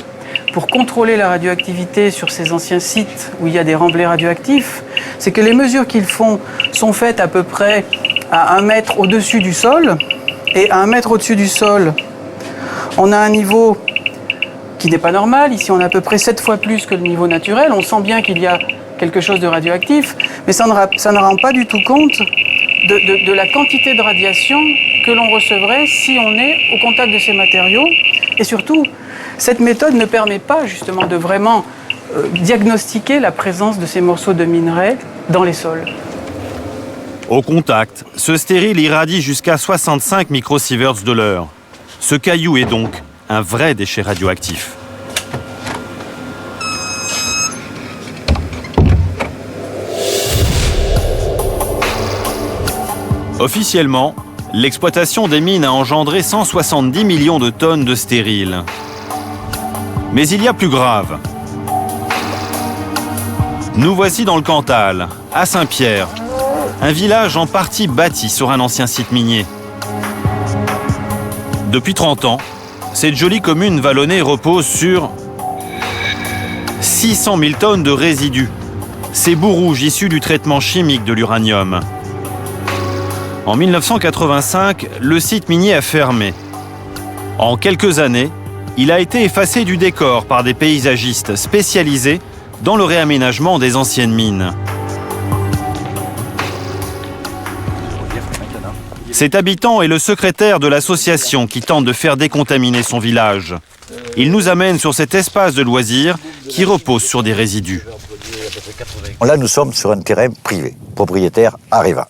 pour contrôler la radioactivité sur ces anciens sites où il y a des remblais radioactifs, c'est que les mesures qu'ils font sont faites à peu près à 1 mètre au-dessus du sol. Et à 1 mètre au-dessus du sol, on a un niveau qui n'est pas normal. Ici, on a à peu près 7 fois plus que le niveau naturel. On sent bien qu'il y a quelque chose de radioactif, mais ça ne rend pas du tout compte de la quantité de radiation que l'on recevrait si on est au contact de ces matériaux. Et surtout, cette méthode ne permet pas justement de vraiment diagnostiquer la présence de ces morceaux de minerai dans les sols. Au contact, ce stérile irradie jusqu'à 65 microsieverts de l'heure. Ce caillou est donc un vrai déchet radioactif. Officiellement, l'exploitation des mines a engendré 170 millions de tonnes de stériles. Mais il y a plus grave. Nous voici dans le Cantal, à Saint-Pierre, un village en partie bâti sur un ancien site minier. Depuis 30 ans, cette jolie commune vallonnée repose sur 600 000 tonnes de résidus, ces bouts rouges issus du traitement chimique de l'uranium. En 1985, le site minier a fermé. En quelques années, il a été effacé du décor par des paysagistes spécialisés dans le réaménagement des anciennes mines. Cet habitant est le secrétaire de l'association qui tente de faire décontaminer son village. Il nous amène sur cet espace de loisirs qui repose sur des résidus. Là, nous sommes sur un terrain privé, propriétaire Areva.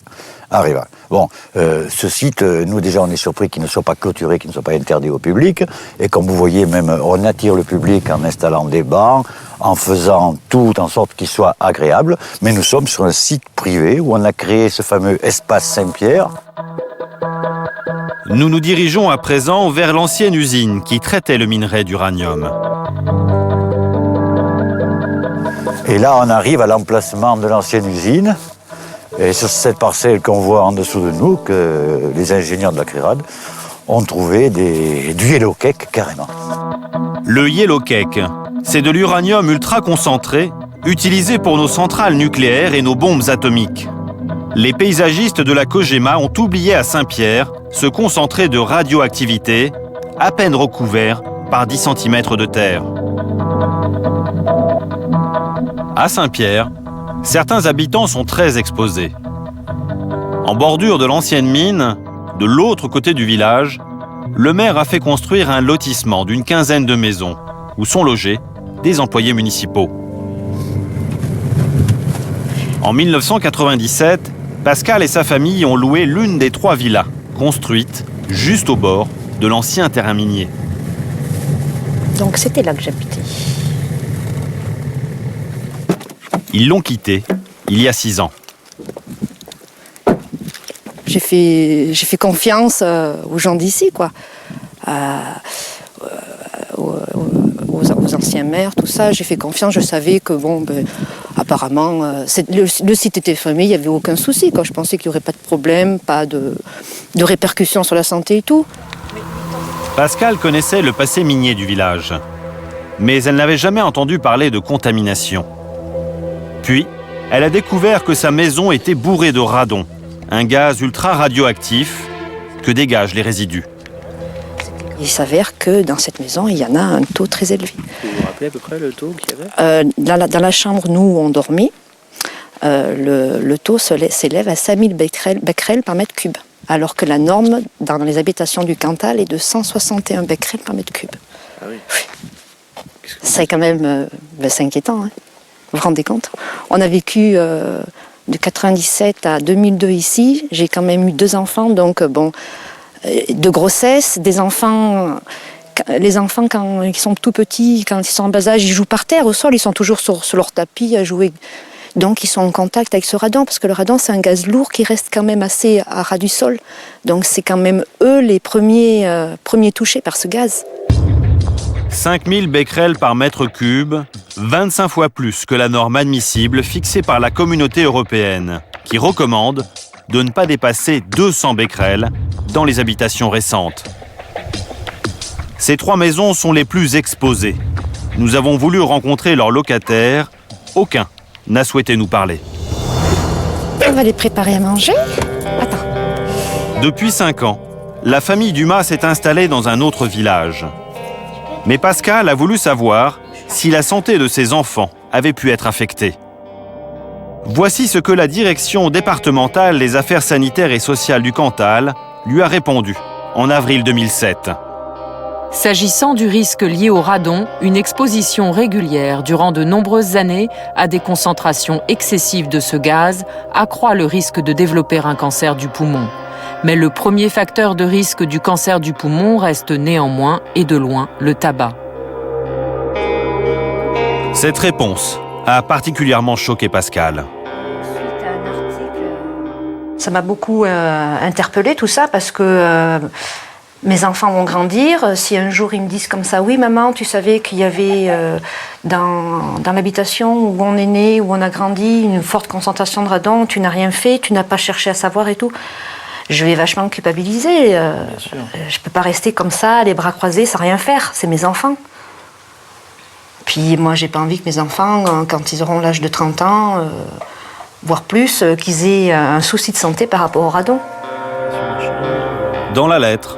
Bon, ce site, nous déjà, on est surpris qu'il ne soit pas clôturé, qu'il ne soit pas interdit au public. Et comme vous voyez, même, on attire le public en installant des bancs, en faisant tout en sorte qu'il soit agréable. Mais nous sommes sur un site privé où on a créé ce fameux espace Saint-Pierre. Nous nous dirigeons à présent vers l'ancienne usine qui traitait le minerai d'uranium. Et là, on arrive à l'emplacement de l'ancienne usine. Et sur cette parcelle qu'on voit en dessous de nous, que les ingénieurs de la CRIRAD ont trouvé du yellow cake carrément. Le yellow cake, c'est de l'uranium ultra concentré utilisé pour nos centrales nucléaires et nos bombes atomiques. Les paysagistes de la COGEMA ont oublié à Saint-Pierre ce concentré de radioactivité, à peine recouvert par 10 cm de terre. À Saint-Pierre, certains habitants sont très exposés. En bordure de l'ancienne mine, de l'autre côté du village, le maire a fait construire un lotissement d'une quinzaine de maisons où sont logés des employés municipaux. En 1997, Pascal et sa famille ont loué l'une des 3 villas construites juste au bord de l'ancien terrain minier. Donc c'était là que j'habitais. Ils l'ont quitté il y a 6 ans. J'ai fait confiance aux gens d'ici, quoi. Aux anciens maires, tout ça. J'ai fait confiance, je savais que, apparemment, le site était fermé, il n'y avait aucun souci, quoi. Je pensais qu'il n'y aurait pas de problème, pas de répercussions sur la santé et tout. Pascal connaissait le passé minier du village, mais elle n'avait jamais entendu parler de contamination. Puis, elle a découvert que sa maison était bourrée de radon, un gaz ultra radioactif que dégagent les résidus. Il s'avère que dans cette maison, il y en a un taux très élevé. Vous vous rappelez à peu près le taux qu'il y avait Dans la chambre, nous, où on dormait, le taux s'élève à 5000 becquerels par mètre cube, alors que la norme dans les habitations du Cantal est de 161 becquerels par mètre cube. Ah oui. C'est quand même c'est inquiétant, hein. Vous vous rendez compte? On a vécu de 97 à 2002 ici. J'ai quand même eu 2 enfants, donc de grossesse, des enfants. Les enfants, quand ils sont tout petits, quand ils sont en bas âge, ils jouent par terre, au sol, ils sont toujours sur leur tapis à jouer. Donc ils sont en contact avec ce radon, parce que le radon, c'est un gaz lourd qui reste quand même assez à ras du sol. Donc c'est quand même eux les premiers touchés par ce gaz. 5000 becquerels par mètre cube, 25 fois plus que la norme admissible fixée par la communauté européenne, qui recommande de ne pas dépasser 200 becquerels dans les habitations récentes. Ces 3 maisons sont les plus exposées. Nous avons voulu rencontrer leurs locataires. Aucun n'a souhaité nous parler. On va les préparer à manger. Attends. Depuis 5 ans, la famille Dumas s'est installée dans un autre village. Mais Pascal a voulu savoir si la santé de ses enfants avait pu être affectée. Voici ce que la direction départementale des affaires sanitaires et sociales du Cantal lui a répondu en avril 2007. S'agissant du risque lié au radon, une exposition régulière durant de nombreuses années à des concentrations excessives de ce gaz accroît le risque de développer un cancer du poumon. Mais le premier facteur de risque du cancer du poumon reste néanmoins, et de loin, le tabac. Cette réponse a particulièrement choqué Pascal. Ça m'a beaucoup interpellée tout ça, parce que mes enfants vont grandir. Si un jour ils me disent comme ça, oui maman, tu savais qu'il y avait dans l'habitation où on est né, où on a grandi, une forte concentration de radon, tu n'as rien fait, tu n'as pas cherché à savoir et tout. Je vais vachement culpabiliser. Je peux pas rester comme ça, les bras croisés, sans rien faire. C'est mes enfants. Puis moi, j'ai pas envie que mes enfants, quand ils auront l'âge de 30 ans, voire plus, qu'ils aient un souci de santé par rapport au radon. Dans la lettre,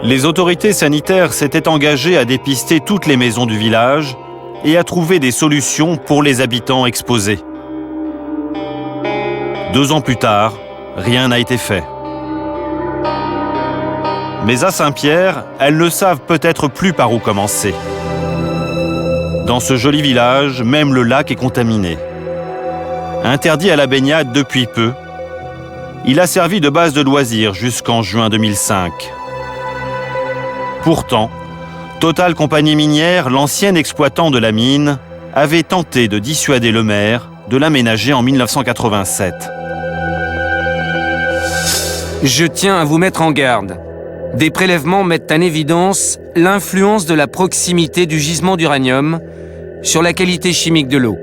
les autorités sanitaires s'étaient engagées à dépister toutes les maisons du village et à trouver des solutions pour les habitants exposés. 2 ans plus tard, rien n'a été fait. Mais à Saint-Pierre, elles ne savent peut-être plus par où commencer. Dans ce joli village, même le lac est contaminé. Interdit à la baignade depuis peu, il a servi de base de loisirs jusqu'en juin 2005. Pourtant, Total Compagnie Minière, l'ancien exploitant de la mine, avait tenté de dissuader le maire de l'aménager en 1987. Je tiens à vous mettre en garde. Des prélèvements mettent en évidence l'influence de la proximité du gisement d'uranium sur la qualité chimique de l'eau.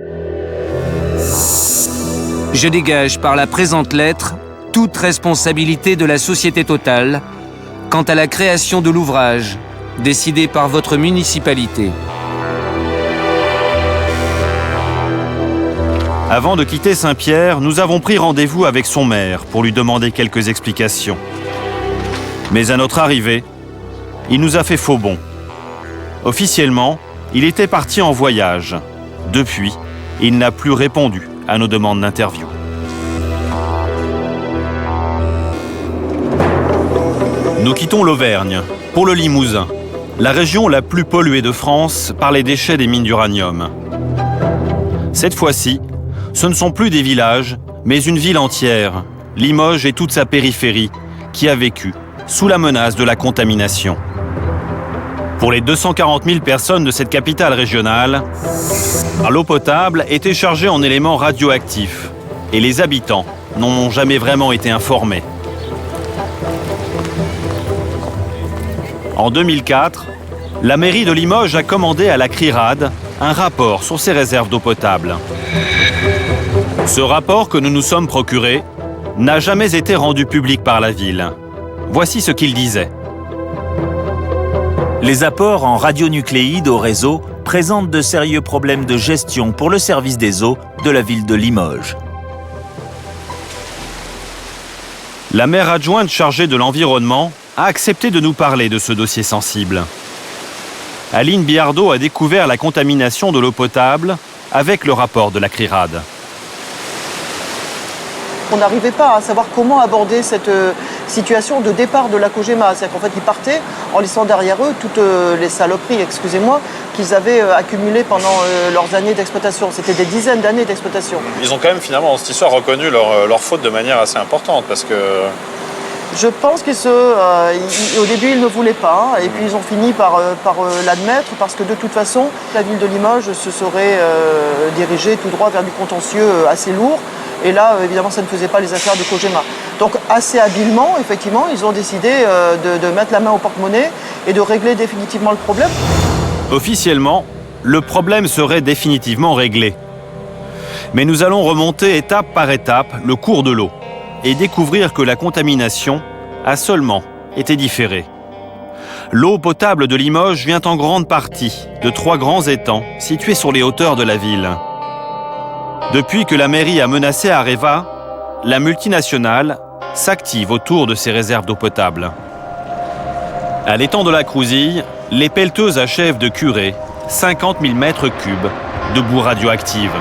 Je dégage par la présente lettre toute responsabilité de la société Total quant à la création de l'ouvrage décidé par votre municipalité. Avant de quitter Saint-Pierre, nous avons pris rendez-vous avec son maire pour lui demander quelques explications. Mais à notre arrivée, il nous a fait faux bond. Officiellement, il était parti en voyage. Depuis, il n'a plus répondu à nos demandes d'interview. Nous quittons l'Auvergne pour le Limousin, la région la plus polluée de France par les déchets des mines d'uranium. Cette fois-ci, ce ne sont plus des villages, mais une ville entière, Limoges et toute sa périphérie, qui a vécu sous la menace de la contamination. Pour les 240 000 personnes de cette capitale régionale, l'eau potable était chargée en éléments radioactifs et les habitants n'en ont jamais vraiment été informés. En 2004, la mairie de Limoges a commandé à la CRIRAD un rapport sur ses réserves d'eau potable. Ce rapport que nous nous sommes procuré n'a jamais été rendu public par la ville. Voici ce qu'il disait. Les apports en radionucléides au réseau présentent de sérieux problèmes de gestion pour le service des eaux de la ville de Limoges. La maire adjointe chargée de l'environnement a accepté de nous parler de ce dossier sensible. Aline Biardot a découvert la contamination de l'eau potable avec le rapport de la CRIRAD. On n'arrivait pas à savoir comment aborder cette situation de départ de la Cogema. C'est-à-dire qu'en fait, ils partaient en laissant derrière eux toutes les saloperies, excusez-moi, qu'ils avaient accumulées pendant leurs années d'exploitation. C'était des dizaines d'années d'exploitation. Ils ont quand même finalement dans cette histoire reconnu leur faute de manière assez importante parce que... Je pense qu'au début, ils ne voulaient pas, et puis ils ont fini par l'admettre, parce que de toute façon, la ville de Limoges se serait dirigée tout droit vers du contentieux assez lourd, et là, évidemment, ça ne faisait pas les affaires de Cogema. Donc, assez habilement, effectivement, ils ont décidé de mettre la main au porte-monnaie et de régler définitivement le problème. Officiellement, le problème serait définitivement réglé. Mais nous allons remonter étape par étape le cours de l'eau et découvrir que la contamination a seulement été différée. L'eau potable de Limoges vient en grande partie de 3 grands étangs situés sur les hauteurs de la ville. Depuis que la mairie a menacé Areva, la multinationale s'active autour de ces réserves d'eau potable. À l'étang de la Crouzille, les pelleteuses achèvent de curer 50 000 mètres cubes de boue radioactive.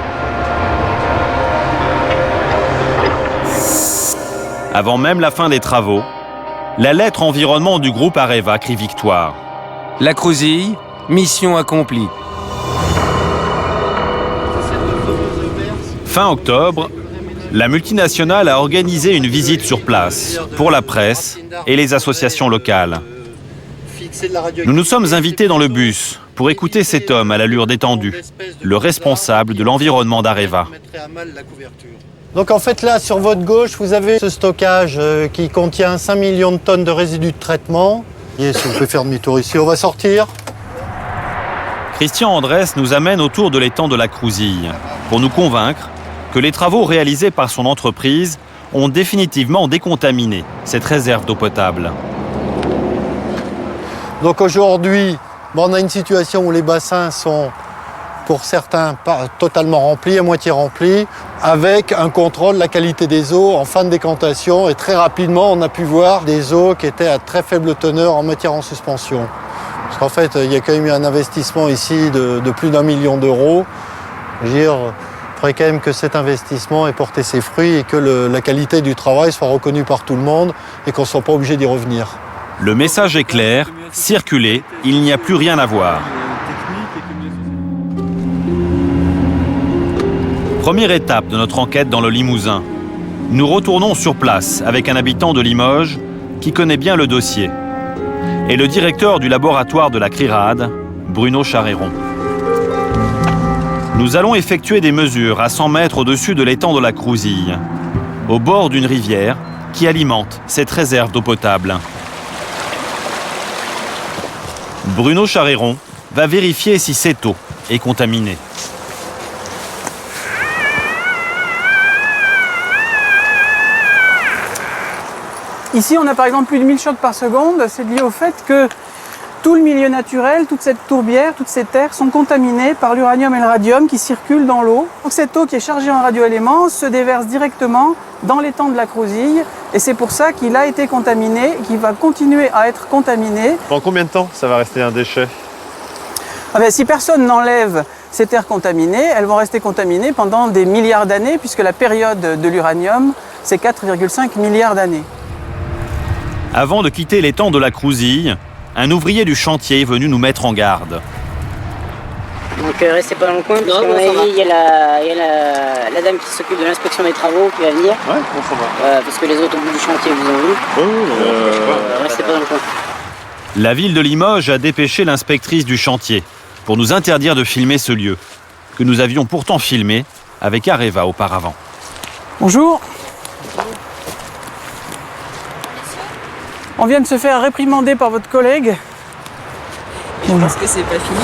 Avant même la fin des travaux, la lettre environnement du groupe Areva crie victoire. La Crouzille, mission accomplie. Fin octobre, la multinationale a organisé une visite sur place pour la presse et les associations locales. Nous nous sommes invités dans le bus pour écouter cet homme à l'allure détendue, le responsable de l'environnement d'Areva. Donc en fait là, sur votre gauche, vous avez ce stockage qui contient 5 millions de tonnes de résidus de traitement. Et si on peut faire demi-tour ici, on va sortir. Christian Andrès nous amène autour de l'étang de la Crouzille pour nous convaincre que les travaux réalisés par son entreprise ont définitivement décontaminé cette réserve d'eau potable. Donc aujourd'hui, on a une situation où les bassins sont, pour certains, pas totalement remplis, à moitié remplis, avec un contrôle de la qualité des eaux en fin de décantation. Et très rapidement, on a pu voir des eaux qui étaient à très faible teneur en matière en suspension. Parce qu'en fait, il y a quand même eu un investissement ici de plus d'1 million d'euros. Je veux dire, il faudrait quand même que cet investissement ait porté ses fruits et que la qualité du travail soit reconnue par tout le monde et qu'on ne soit pas obligé d'y revenir. Le message est clair, circulez, il n'y a plus rien à voir. Première étape de notre enquête dans le Limousin. Nous retournons sur place avec un habitant de Limoges qui connaît bien le dossier et le directeur du laboratoire de la CRIRAD, Bruno Charéron. Nous allons effectuer des mesures à 100 mètres au-dessus de l'étang de la Crouzille, au bord d'une rivière qui alimente cette réserve d'eau potable. Bruno Charéron va vérifier si cette eau est contaminée. Ici, on a par exemple plus de 1000 chocs par seconde. C'est lié au fait que tout le milieu naturel, toute cette tourbière, toutes ces terres sont contaminées par l'uranium et le radium qui circulent dans l'eau. Donc cette eau qui est chargée en radioéléments se déverse directement dans l'étang de la Crouzille et c'est pour ça qu'il a été contaminé et qu'il va continuer à être contaminé. Pendant combien de temps ça va rester un déchet? Si personne n'enlève ces terres contaminées, elles vont rester contaminées pendant des milliards d'années puisque la période de l'uranium, c'est 4,5 milliards d'années. Avant de quitter l'étang de la Crouzille, un ouvrier du chantier est venu nous mettre en garde. Donc restez pas dans le coin, parce qu'à mon avis, il y a la dame qui s'occupe de l'inspection des travaux qui va venir. Ouais, bon, ça va. Parce que les autres au bout du chantier vous ont vu. Restez pas dans le coin. La ville de Limoges a dépêché l'inspectrice du chantier pour nous interdire de filmer ce lieu, que nous avions pourtant filmé avec Areva auparavant. Bonjour. On vient de se faire réprimander par votre collègue. Je pense que c'est pas fini.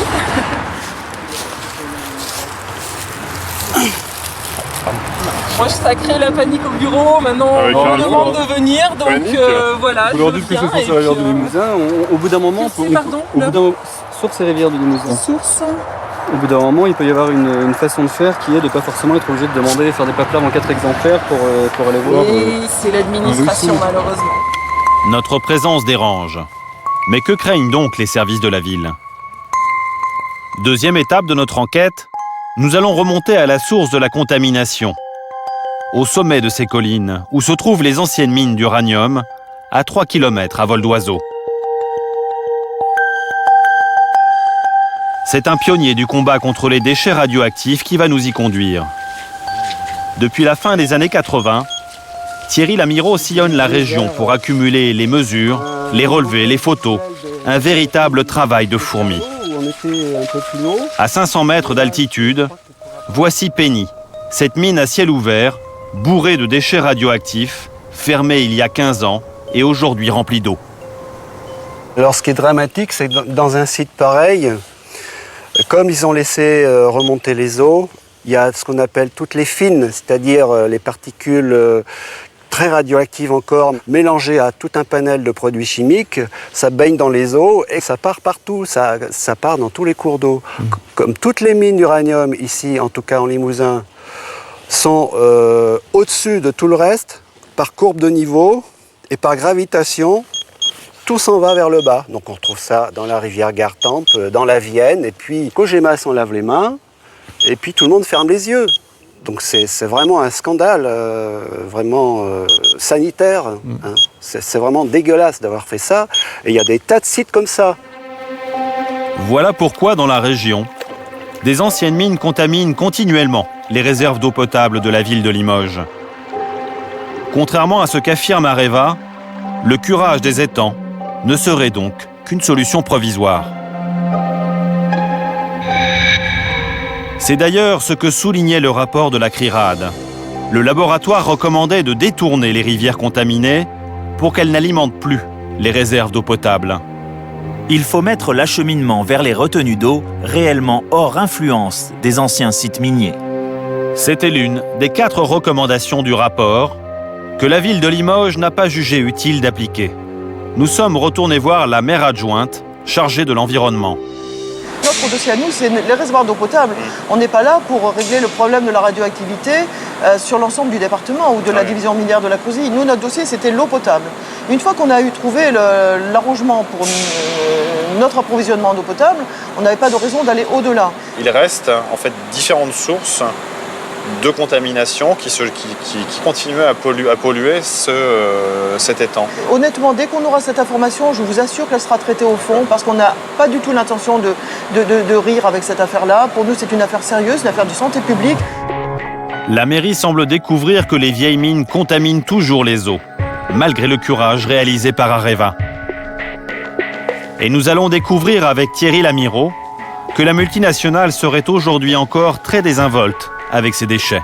Moi, ça crée la panique au bureau. Maintenant, on me demande de venir. Donc voilà. Vous leur dites que c'est Sources et Rivières du Limousin. Au bout d'un moment, Sources et Rivières du Limousin. Source. Au bout d'un moment, il peut y avoir une façon de faire qui est de ne pas forcément être obligé de demander, faire des papiers en 4 exemplaires pour aller voir. Oui, c'est l'administration, malheureusement. Notre présence dérange. Mais que craignent donc les services de la ville? Deuxième étape de notre enquête, nous allons remonter à la source de la contamination. Au sommet de ces collines, où se trouvent les anciennes mines d'uranium, à 3 km à vol d'oiseau. C'est un pionnier du combat contre les déchets radioactifs qui va nous y conduire. Depuis la fin des années 80, Thierry Lamireau sillonne la région pour accumuler les mesures, les relevés, les photos. Un véritable travail de fourmi. À 500 mètres d'altitude, voici Penny, cette mine à ciel ouvert, bourrée de déchets radioactifs, fermée il y a 15 ans et aujourd'hui remplie d'eau. Alors ce qui est dramatique, c'est que dans un site pareil, comme ils ont laissé remonter les eaux, il y a ce qu'on appelle toutes les fines, c'est-à-dire les particules très radioactives encore, mélangées à tout un panel de produits chimiques. Ça baigne dans les eaux et ça part partout, ça part dans tous les cours d'eau. Comme toutes les mines d'uranium ici, en tout cas en Limousin, sont au-dessus de tout le reste, par courbe de niveau et par gravitation, tout s'en va vers le bas. Donc on retrouve ça dans la rivière Gartempe, dans la Vienne, et puis Cogémas on lave les mains, et puis tout le monde ferme les yeux. Donc c'est vraiment un scandale, vraiment sanitaire. Hein. C'est vraiment dégueulasse d'avoir fait ça. Et il y a des tas de sites comme ça. Voilà pourquoi dans la région, des anciennes mines contaminent continuellement les réserves d'eau potable de la ville de Limoges. Contrairement à ce qu'affirme Areva, le curage des étangs ne serait donc qu'une solution provisoire. C'est d'ailleurs ce que soulignait le rapport de la CRIRAD. Le laboratoire recommandait de détourner les rivières contaminées pour qu'elles n'alimentent plus les réserves d'eau potable. Il faut mettre l'acheminement vers les retenues d'eau réellement hors influence des anciens sites miniers. C'était l'une des 4 recommandations du rapport que la ville de Limoges n'a pas jugé utile d'appliquer. Nous sommes retournés voir la maire adjointe chargée de l'environnement. Notre dossier à nous, c'est les réservoirs d'eau potable. On n'est pas là pour régler le problème de la radioactivité sur l'ensemble du département ou de la division minière de la Crouzille. Nous, notre dossier, c'était l'eau potable. Une fois qu'on a eu trouvé l'arrangement pour notre approvisionnement d'eau potable, on n'avait pas de raison d'aller au-delà. Il reste en fait différentes sources de contamination qui continuent à polluer cet étang. Honnêtement, dès qu'on aura cette information, je vous assure qu'elle sera traitée au fond, parce qu'on n'a pas du tout l'intention de rire avec cette affaire-là. Pour nous, c'est une affaire sérieuse, une affaire de santé publique. La mairie semble découvrir que les vieilles mines contaminent toujours les eaux, malgré le curage réalisé par Areva. Et nous allons découvrir avec Thierry Lamireau que la multinationale serait aujourd'hui encore très désinvolte avec ses déchets.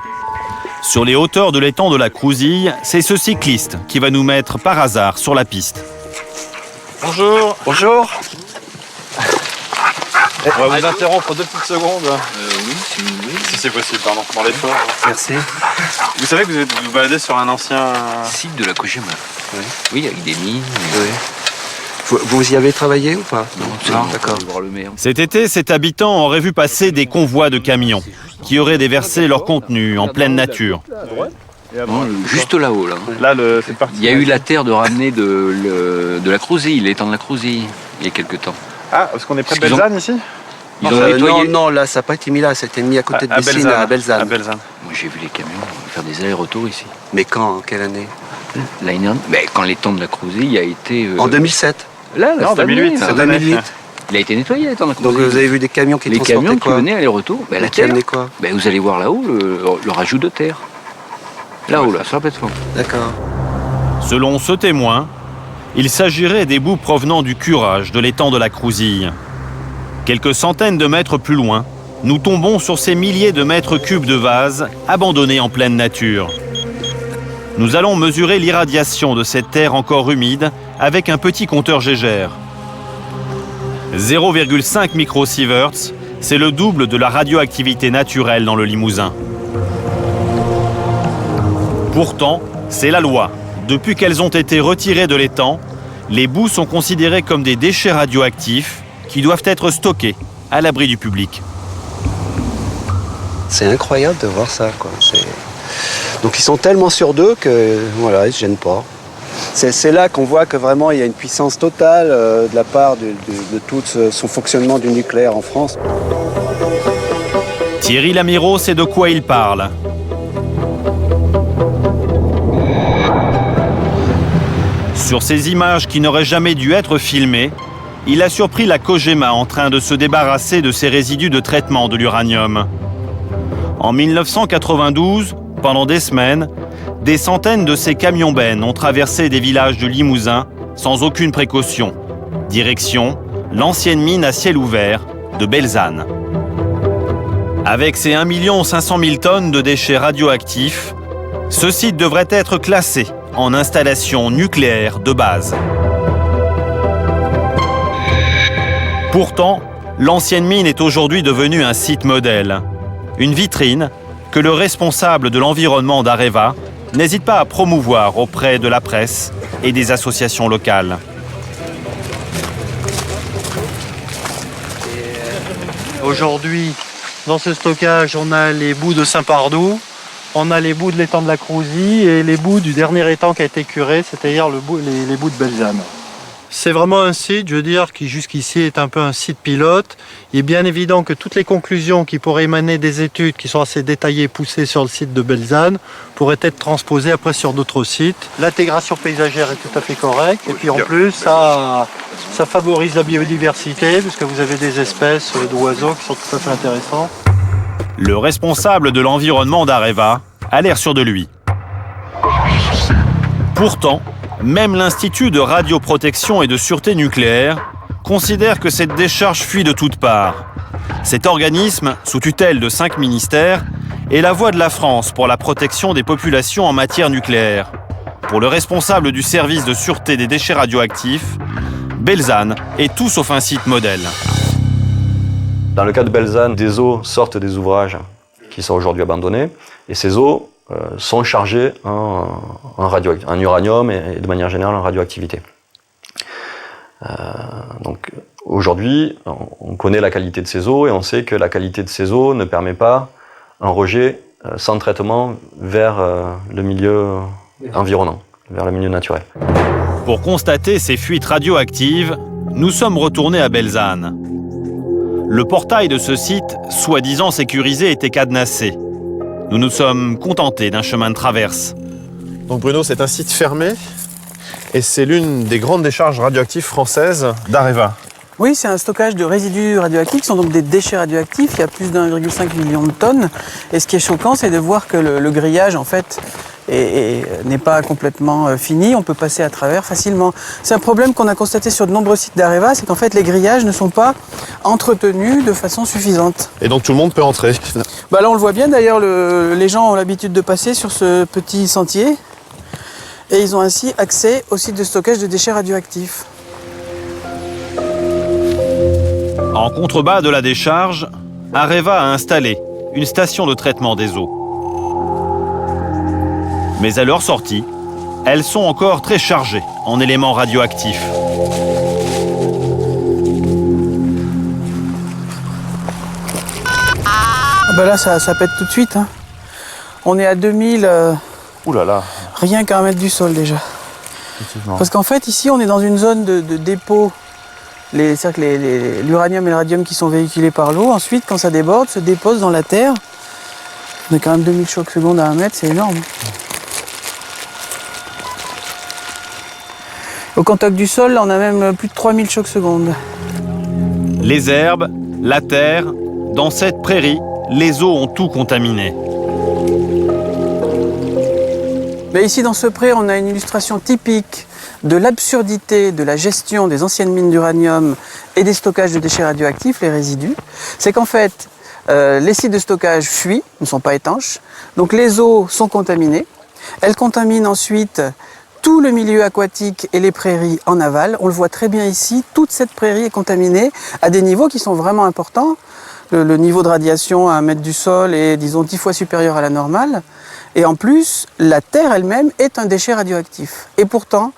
Sur les hauteurs de l'étang de la Crouzille, c'est ce cycliste qui va nous mettre par hasard sur la piste. Bonjour. Bonjour. On va vous interrompre 2 petites secondes. Oui, si c'est possible, pardon, dans l'effort. Merci. Vous savez que vous vous baladez sur un ancien site de la Kojima. Oui, avec des mines. Vous y avez travaillé ou pas? Non, d'accord. Cet été, cet habitant aurait vu passer des convois de camions qui auraient déversé leur contenu en pleine nature. Non, juste là-haut, là. Là, c'est parti. Il y a eu la terre de ramener de la Crouzille, l'étang de la Crouzille, il y a quelques temps. Ah, parce qu'on est près de Belzane ici? Ils ont nettoyé. Non, là, ça n'a pas été mis là, c'était mis à côté de Bessines, à Belzane. Moi, j'ai vu les camions faire des allers-retours ici. Mais quand? Quelle année? L'année dernière. Quand l'étang de la Crouzille a été... En 2007? Là, non, 2008. C'est 2008. Il a été nettoyé, l'étang de la Crouzille. Donc vous avez vu des camions qui transportaient quoi? Les camions qui venaient aller-retour. La terre. Quoi? Vous allez voir là-haut le rajout de terre. Là-haut, là, sur la plateforme. D'accord. Selon ce témoin, il s'agirait des boues provenant du curage de l'étang de la Crouzille. Quelques centaines de mètres plus loin, nous tombons sur ces milliers de mètres cubes de vase abandonnés en pleine nature. Nous allons mesurer l'irradiation de cette terre encore humide avec un petit compteur Geiger. 0,5 microsieverts, c'est le double de la radioactivité naturelle dans le Limousin. Pourtant, c'est la loi. Depuis qu'elles ont été retirées de l'étang, les boues sont considérées comme des déchets radioactifs qui doivent être stockés à l'abri du public. C'est incroyable de voir ça, quoi. Donc ils sont tellement sûrs d'eux que voilà, ils se gênent pas. C'est là qu'on voit que vraiment il y a une puissance totale de la part de tout son fonctionnement du nucléaire en France. Thierry Lamiraud sait de quoi il parle. Sur ces images qui n'auraient jamais dû être filmées, il a surpris la Kojima en train de se débarrasser de ses résidus de traitement de l'uranium. En 1992, pendant des semaines, des centaines de ces camions-bennes ont traversé des villages du Limousin sans aucune précaution. Direction l'ancienne mine à ciel ouvert de Belzane. Avec ses 1 500 000 tonnes de déchets radioactifs, ce site devrait être classé en installation nucléaire de base. Pourtant, l'ancienne mine est aujourd'hui devenue un site modèle, une vitrine que le responsable de l'environnement d'Areva n'hésite pas à promouvoir auprès de la presse et des associations locales. Aujourd'hui, dans ce stockage, on a les boues de Saint-Pardoux, on a les boues de l'étang de la Crouzille et les boues du dernier étang qui a été curé, c'est-à-dire les boues de Belzane. C'est vraiment un site, je veux dire, qui jusqu'ici est un peu un site pilote. Il est bien évident que toutes les conclusions qui pourraient émaner des études qui sont assez détaillées et poussées sur le site de Belzane pourraient être transposées après sur d'autres sites. L'intégration paysagère est tout à fait correcte et puis en plus ça favorise la biodiversité puisque vous avez des espèces d'oiseaux qui sont tout à fait intéressants. Le responsable de l'environnement d'Areva a l'air sûr de lui. Pourtant, même l'Institut de radioprotection et de sûreté nucléaire considère que cette décharge fuit de toutes parts. Cet organisme, sous tutelle de 5 ministères, est la voix de la France pour la protection des populations en matière nucléaire. Pour le responsable du service de sûreté des déchets radioactifs, Belzane est tout sauf un site modèle. Dans le cas de Belzane, des eaux sortent des ouvrages qui sont aujourd'hui abandonnés, et ces eaux sont chargées en uranium et de manière générale en radioactivité. Donc aujourd'hui, on connaît la qualité de ces eaux et on sait que la qualité de ces eaux ne permet pas un rejet sans traitement vers le milieu environnant, vers le milieu naturel. Pour constater ces fuites radioactives, nous sommes retournés à Belzane. Le portail de ce site, soi-disant sécurisé, était cadenassé. Nous nous sommes contentés d'un chemin de traverse. Donc Bruno, c'est un site fermé et c'est l'une des grandes décharges radioactives françaises d'Areva. Oui, c'est un stockage de résidus radioactifs qui sont donc des déchets radioactifs. Il y a plus d'1,5 million de tonnes. Et ce qui est choquant, c'est de voir que le grillage, en fait, n'est pas complètement fini. On peut passer à travers facilement. C'est un problème qu'on a constaté sur de nombreux sites d'Areva, c'est qu'en fait, les grillages ne sont pas entretenus de façon suffisante. Et donc tout le monde peut entrer. Bah là, on le voit bien. D'ailleurs, les gens ont l'habitude de passer sur ce petit sentier. Et ils ont ainsi accès au site de stockage de déchets radioactifs. En En contrebas de la décharge, Areva a installé une station de traitement des eaux. Mais à leur sortie, elles sont encore très chargées en éléments radioactifs. Ben là, ça pète tout de suite. Hein. On est à 2000, Ouh là là. rien qu'à 1 mètre du sol déjà. Parce qu'en fait, ici, on est dans une zone de dépôt. C'est-à-dire que l'uranium et le radium qui sont véhiculés par l'eau, ensuite, quand ça déborde, se déposent dans la terre. On a quand même 2000 chocs secondes à 1 mètre, c'est énorme. Au contact du sol, là, on a même plus de 3000 chocs secondes. Les herbes, la terre, dans cette prairie, les eaux ont tout contaminé. Mais ici, dans ce pré, on a une illustration typique de l'absurdité de la gestion des anciennes mines d'uranium et des stockages de déchets radioactifs, les résidus. C'est qu'en fait, les sites de stockage fuient, ne sont pas étanches, donc les eaux sont contaminées. Elles contaminent ensuite tout le milieu aquatique et les prairies en aval. On le voit très bien ici, toute cette prairie est contaminée à des niveaux qui sont vraiment importants. Le niveau de radiation à 1 mètre du sol est, disons, 10 fois supérieur à la normale. Et en plus, la terre elle-même est un déchet radioactif. Et pourtant,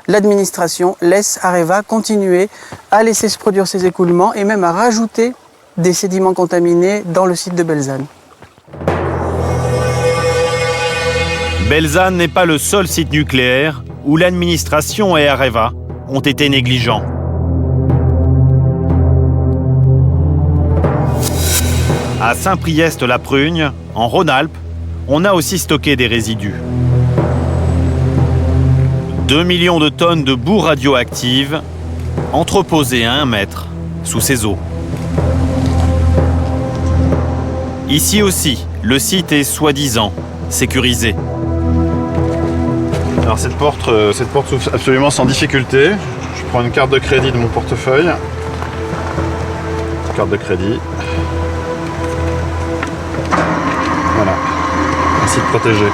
l'administration laisse Areva continuer à laisser se produire ces écoulements et même à rajouter des sédiments contaminés dans le site de Belzane. Belzane n'est pas le seul site nucléaire où l'administration et Areva ont été négligents. À Saint-Priest-la-Prugne, en Rhône-Alpes, on a aussi stocké des résidus. 2 millions de tonnes de boue radioactive entreposées à 1 mètre sous ces eaux. Ici aussi, le site est soi-disant sécurisé. Alors cette porte s'ouvre absolument sans difficulté. Je prends une carte de crédit de mon portefeuille. Carte de crédit. Voilà. Un site protégé.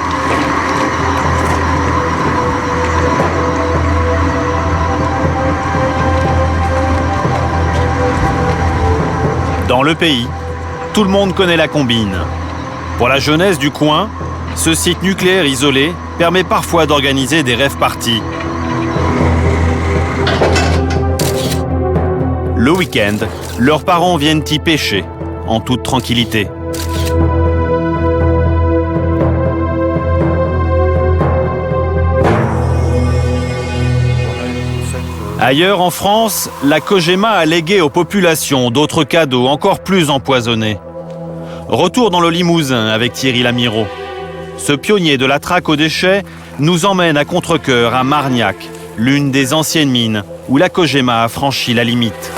Dans le pays, tout le monde connaît la combine. Pour la jeunesse du coin, ce site nucléaire isolé permet parfois d'organiser des rave-parties. Le week-end, leurs parents viennent y pêcher, en toute tranquillité. Ailleurs en France, la Cogema a légué aux populations d'autres cadeaux encore plus empoisonnés. Retour dans le Limousin avec Thierry Lamireau. Ce pionnier de la traque aux déchets nous emmène à contre-cœur à Margnac, l'une des anciennes mines où la Cogema a franchi la limite.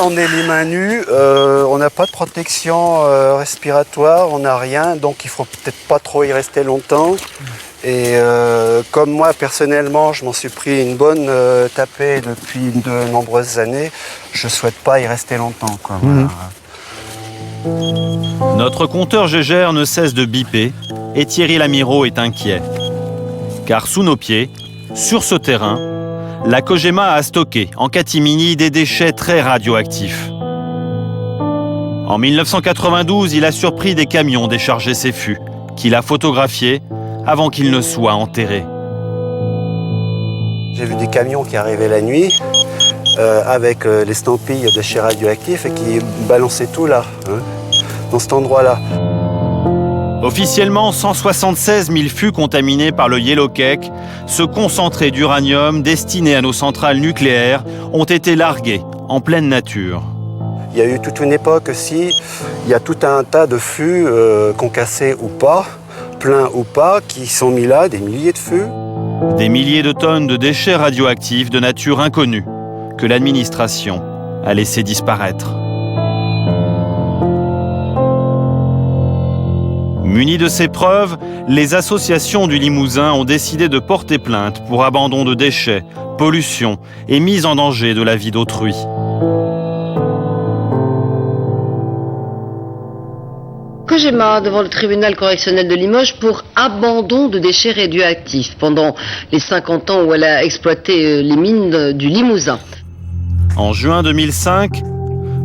On est les mains nues, on n'a pas de protection respiratoire, on n'a rien, donc il faut peut-être pas trop y rester longtemps. Et comme moi personnellement, je m'en suis pris une bonne tapée depuis de nombreuses années, je souhaite pas y rester longtemps, quoi. Notre compteur Gégère ne cesse de biper et Thierry Lamireau est inquiet. Car sous nos pieds, sur ce terrain, la Cogema a stocké en catimini des déchets très radioactifs. En 1992, il a surpris des camions décharger ces fûts, qu'il a photographiés avant qu'ils ne soient enterrés. J'ai vu des camions qui arrivaient la nuit avec l'estampille de déchets radioactifs et qui balançaient tout là, hein, dans cet endroit-là. Officiellement, 176 000 fûts contaminés par le Yellow Cake, ce concentré d'uranium destiné à nos centrales nucléaires, ont été largués en pleine nature. Il y a eu toute une époque aussi, il y a tout un tas de fûts concassés ou pas, pleins ou pas, qui sont mis là, des milliers de fûts. Des milliers de tonnes de déchets radioactifs de nature inconnue que l'administration a laissé disparaître. Munis de ces preuves, les associations du Limousin ont décidé de porter plainte pour abandon de déchets, pollution et mise en danger de la vie d'autrui. COJEMA devant le tribunal correctionnel de Limoges pour abandon de déchets radioactifs pendant les 50 ans où elle a exploité les mines du Limousin. En juin 2005,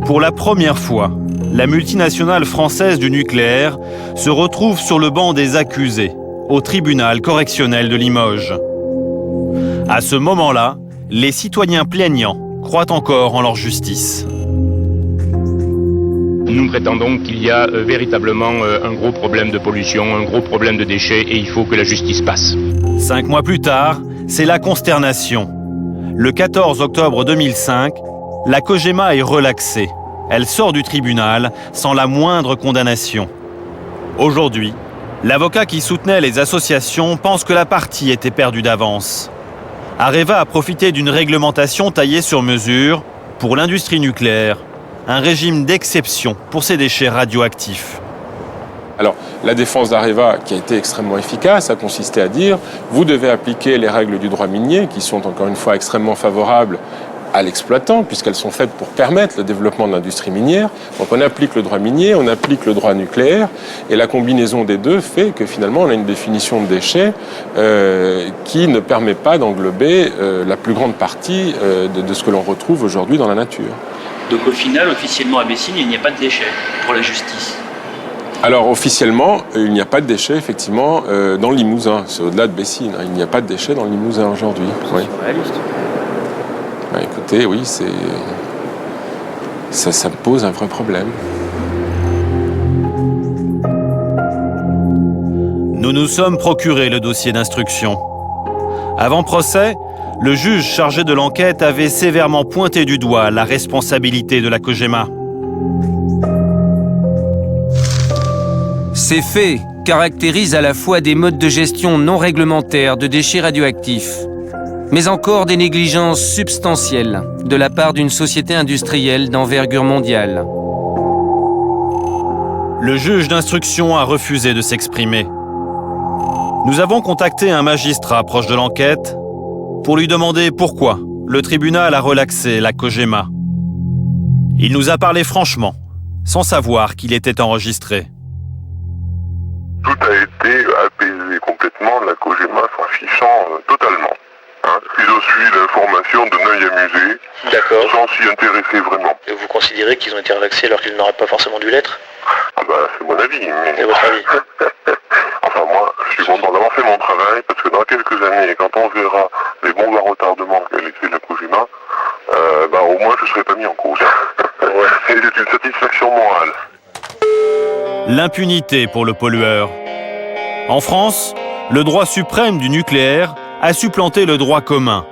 pour la première fois, la multinationale française du nucléaire se retrouve sur le banc des accusés, au tribunal correctionnel de Limoges. À ce moment-là, les citoyens plaignants croient encore en leur justice. Nous prétendons qu'il y a véritablement un gros problème de pollution, un gros problème de déchets et il faut que la justice passe. 5 mois plus tard, c'est la consternation. Le 14 octobre 2005, la COJEMA est relaxée. Elle sort du tribunal sans la moindre condamnation. Aujourd'hui, l'avocat qui soutenait les associations pense que la partie était perdue d'avance. Areva a profité d'une réglementation taillée sur mesure pour l'industrie nucléaire, un régime d'exception pour ces déchets radioactifs. Alors, la défense d'Areva, qui a été extrêmement efficace, a consisté à dire vous devez appliquer les règles du droit minier, qui sont encore une fois extrêmement favorables à l'exploitant, puisqu'elles sont faites pour permettre le développement de l'industrie minière. Donc on applique le droit minier, on applique le droit nucléaire, et la combinaison des deux fait que finalement on a une définition de déchets qui ne permet pas d'englober la plus grande partie de ce que l'on retrouve aujourd'hui dans la nature. Donc au final, officiellement à Bessines, il n'y a pas de déchets pour la justice. Alors officiellement, il n'y a pas de déchets effectivement dans le Limousin. C'est au-delà de Bessines. Il n'y a pas de déchets dans le Limousin aujourd'hui. Oui. C'est réaliste. Bah, écoutez, oui, ça me pose un vrai problème. Nous nous sommes procuré le dossier d'instruction. Avant procès, le juge chargé de l'enquête avait sévèrement pointé du doigt la responsabilité de la COJEMA. Ces faits caractérisent à la fois des modes de gestion non réglementaires de déchets radioactifs, mais encore des négligences substantielles de la part d'une société industrielle d'envergure mondiale. Le juge d'instruction a refusé de s'exprimer. Nous avons contacté un magistrat proche de l'enquête pour lui demander pourquoi le tribunal a relaxé la COJEMA. Il nous a parlé franchement, sans savoir qu'il était enregistré. Tout a été apaisé complètement, la COJEMA s'en fichant totalement. Ils ont suivi l'information d'un œil amusé, sans s'y intéresser vraiment. Et vous considérez qu'ils ont été relaxés alors qu'ils n'auraient pas forcément dû l'être? Ah bah c'est mon avis. Mais... C'est votre avis? Enfin moi, je suis content d'avoir fait mon travail, parce que dans quelques années, quand on verra les bombes à retardement qu'a laissé la COJEMA, au moins je ne serai pas mis en cause. C'est une satisfaction morale. L'impunité pour le pollueur. En France, le droit suprême du nucléaire a supplanté le droit commun.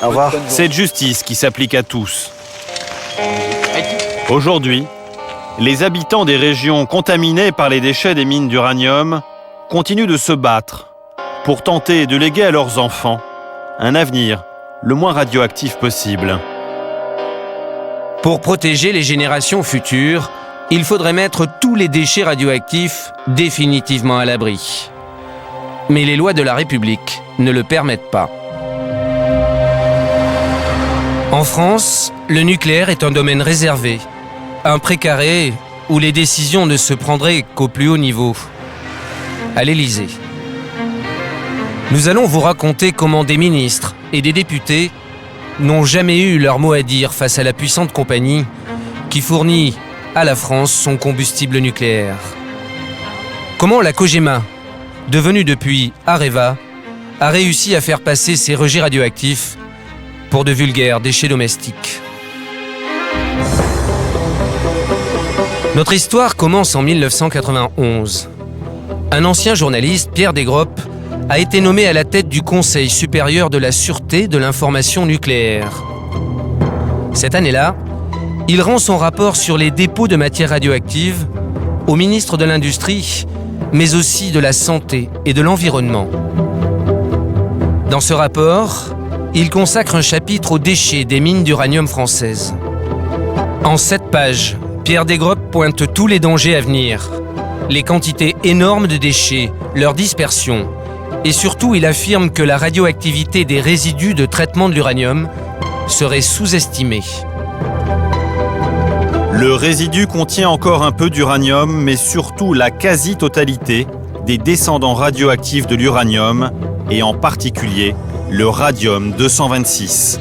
Au revoir. Cette justice qui s'applique à tous. Aujourd'hui, les habitants des régions contaminées par les déchets des mines d'uranium continuent de se battre pour tenter de léguer à leurs enfants un avenir le moins radioactif possible. Pour protéger les générations futures, il faudrait mettre tous les déchets radioactifs définitivement à l'abri. Mais les lois de la République ne le permettent pas. En France, le nucléaire est un domaine réservé, un précaré où les décisions ne se prendraient qu'au plus haut niveau, à l'Élysée. Nous allons vous raconter comment des ministres et des députés n'ont jamais eu leur mot à dire face à la puissante compagnie qui fournit à la France son combustible nucléaire. Comment la COJEMA, devenue depuis Areva, a réussi à faire passer ces rejets radioactifs pour de vulgaires déchets domestiques. Notre histoire commence en 1991. Un ancien journaliste, Pierre Desgroppes, a été nommé à la tête du Conseil supérieur de la sûreté de l'information nucléaire. Cette année-là, il rend son rapport sur les dépôts de matières radioactives au ministre de l'Industrie, mais aussi de la Santé et de l'Environnement. Dans ce rapport, il consacre un chapitre aux déchets des mines d'uranium françaises. En 7 pages, Pierre Desgroppes pointe tous les dangers à venir, les quantités énormes de déchets, leur dispersion, et surtout il affirme que la radioactivité des résidus de traitement de l'uranium serait sous-estimée. Le résidu contient encore un peu d'uranium, mais surtout la quasi-totalité des descendants radioactifs de l'uranium, et en particulier le radium-226.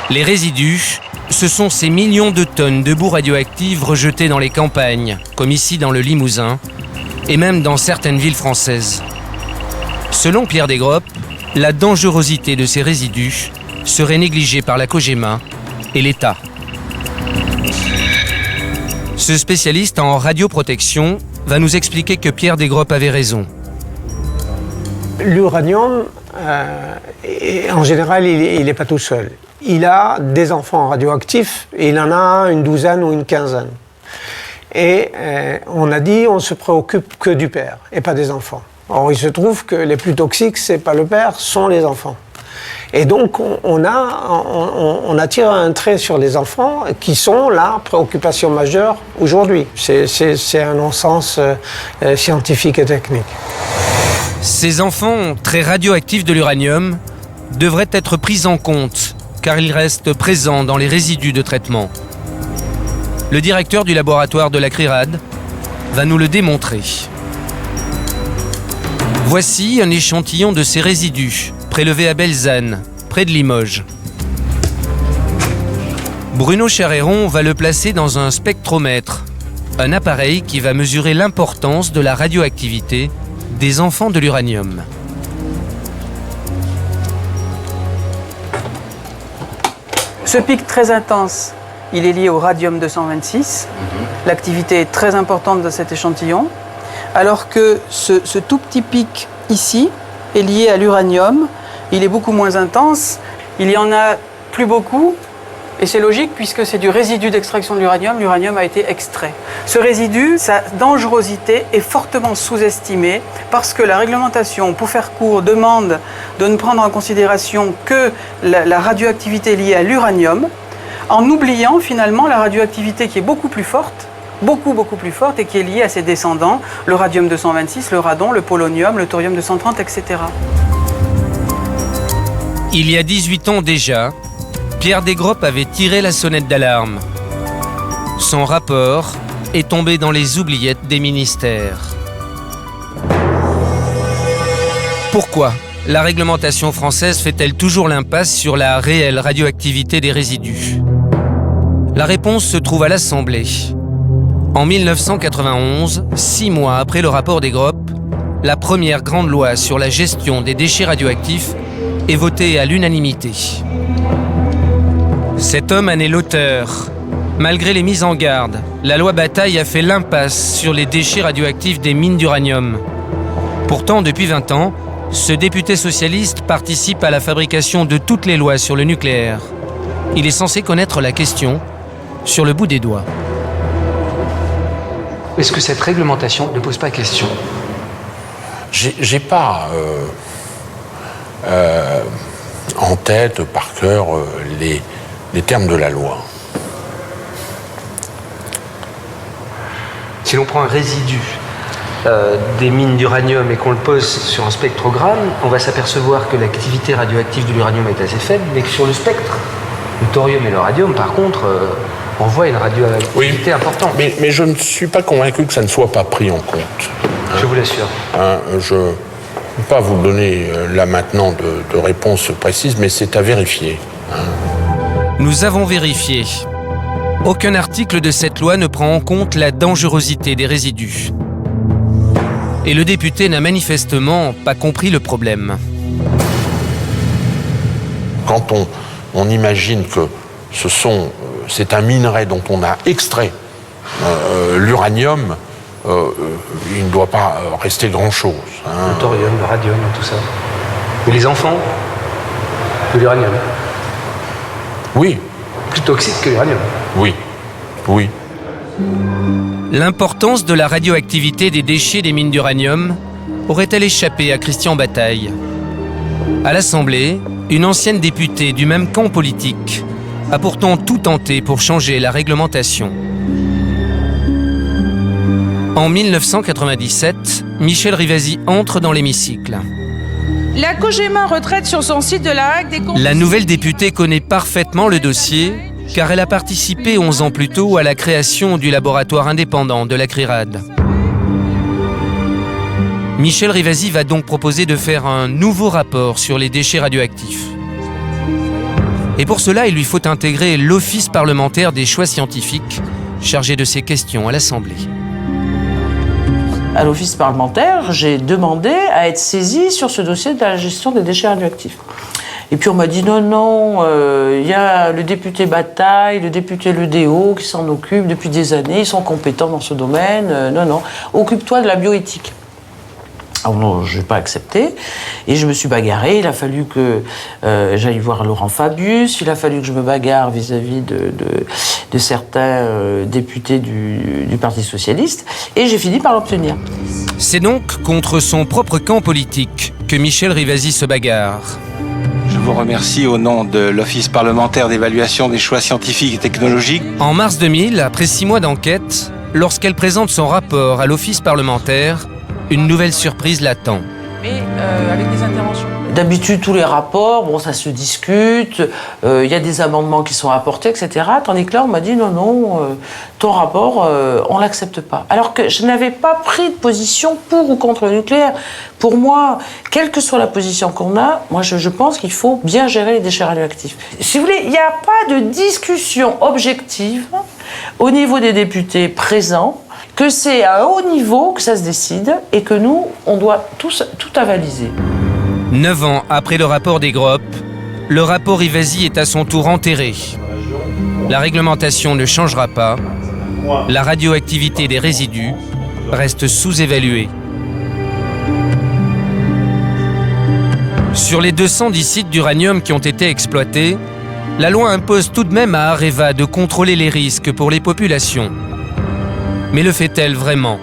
Les résidus, ce sont ces millions de tonnes de boue radioactive rejetées dans les campagnes, comme ici dans le Limousin, et même dans certaines villes françaises. Selon Pierre Desgroppes, la dangerosité de ces résidus serait négligée par la COGEMA et l'État. Ce spécialiste en radioprotection va nous expliquer que Pierre Desgroppes avait raison. L'uranium, en général, il n'est pas tout seul. Il a des enfants radioactifs, et il en a une douzaine ou une quinzaine. Et on a dit on se préoccupe que du père et pas des enfants. Or, il se trouve que les plus toxiques, c'est pas le père, sont les enfants. Et donc, on attire un trait sur les enfants qui sont la préoccupation majeure aujourd'hui. C'est un non-sens scientifique et technique. Ces enfants très radioactifs de l'uranium devraient être pris en compte car ils restent présents dans les résidus de traitement. Le directeur du laboratoire de la CRIRAD va nous le démontrer. Voici un échantillon de ces résidus prélevé à Belzane, près de Limoges. Bruno Charéron va le placer dans un spectromètre, un appareil qui va mesurer l'importance de la radioactivité des enfants de l'uranium. Ce pic très intense, il est lié au radium-226. L'activité est très importante de cet échantillon, alors que ce tout petit pic ici est lié à l'uranium. Il est beaucoup moins intense, il y en a plus beaucoup, et c'est logique puisque c'est du résidu d'extraction de l'uranium. L'uranium a été extrait. Ce résidu, sa dangerosité est fortement sous-estimée parce que la réglementation, pour faire court, demande de ne prendre en considération que la radioactivité liée à l'uranium, en oubliant finalement la radioactivité qui est beaucoup plus forte, beaucoup plus forte, et qui est liée à ses descendants, le radium-226, le radon, le polonium, le thorium-230, etc. Il y a 18 ans déjà, Pierre Desgroppes avait tiré la sonnette d'alarme. Son rapport est tombé dans les oubliettes des ministères. Pourquoi la réglementation française fait-elle toujours l'impasse sur la réelle radioactivité des résidus? La réponse se trouve à l'Assemblée. En 1991, 6 mois après le rapport Desgroppes, la première grande loi sur la gestion des déchets radioactifs est votée à l'unanimité. Cet homme en est l'auteur. Malgré les mises en garde, la loi Bataille a fait l'impasse sur les déchets radioactifs des mines d'uranium. Pourtant, depuis 20 ans, ce député socialiste participe à la fabrication de toutes les lois sur le nucléaire. Il est censé connaître la question sur le bout des doigts. Est-ce que cette réglementation ne pose pas question? J'ai pas en tête, par cœur, les termes de la loi. Si l'on prend un résidu des mines d'uranium et qu'on le pose sur un spectrogramme, on va s'apercevoir que l'activité radioactive de l'uranium est assez faible, mais que sur le spectre, le thorium et le radium, par contre, on voit une radioactivité importante. Mais je ne suis pas convaincu que ça ne soit pas pris en compte. Je vous l'assure. Je ne peux pas vous donner là maintenant de réponse précise, mais c'est à vérifier. Nous avons vérifié. Aucun article de cette loi ne prend en compte la dangerosité des résidus. Et le député n'a manifestement pas compris le problème. Quand on imagine que c'est un minerai dont on a extrait l'uranium, il ne doit pas rester grand-chose. Le thorium, le radium, tout ça. Mais les enfants de l'uranium. Oui. Plus toxique que l'uranium. Oui. Oui. L'importance de la radioactivité des déchets des mines d'uranium aurait-elle échappé à Christian Bataille? À l'Assemblée, une ancienne députée du même camp politique a pourtant tout tenté pour changer la réglementation. En 1997, Michel Rivasi entre dans l'hémicycle. La COGEMA retraite sur son site de la Hague des comptes. La nouvelle députée connaît parfaitement le dossier, car elle a participé 11 ans plus tôt à la création du laboratoire indépendant de la CRIRAD. Michel Rivasi va donc proposer de faire un nouveau rapport sur les déchets radioactifs. Et pour cela, il lui faut intégrer l'Office parlementaire des choix scientifiques, chargé de ces questions à l'Assemblée. À l'Office parlementaire, j'ai demandé à être saisi sur ce dossier de la gestion des déchets radioactifs. Et puis on m'a dit non, il y a le député Bataille, le député Ledéo qui s'en occupent depuis des années, ils sont compétents dans ce domaine, non, occupe-toi de la bioéthique. Alors non, je n'ai pas accepté et je me suis bagarrée. Il a fallu que j'aille voir Laurent Fabius, il a fallu que je me bagarre vis-à-vis de certains députés du Parti Socialiste et j'ai fini par l'obtenir. C'est donc contre son propre camp politique que Michel Rivasi se bagarre. Je vous remercie au nom de l'Office parlementaire d'évaluation des choix scientifiques et technologiques. En mars 2000, après 6 mois d'enquête, lorsqu'elle présente son rapport à l'Office parlementaire, une nouvelle surprise l'attend. Mais avec des interventions. D'habitude, tous les rapports, bon, ça se discute, il y a des amendements qui sont apportés, etc. Tandis que là, on m'a dit non, ton rapport, on ne l'accepte pas. Alors que je n'avais pas pris de position pour ou contre le nucléaire. Pour moi, quelle que soit la position qu'on a, moi, je pense qu'il faut bien gérer les déchets radioactifs. Si vous voulez, il n'y a pas de discussion objective au niveau des députés présents, que c'est à un haut niveau que ça se décide et que nous, on doit tout avaliser. 9 ans après le rapport des Gropp, le rapport Rivasi est à son tour enterré. La réglementation ne changera pas. La radioactivité des résidus reste sous-évaluée. Sur les 210 sites d'uranium qui ont été exploités, la loi impose tout de même à Areva de contrôler les risques pour les populations. Mais le fait-elle vraiment?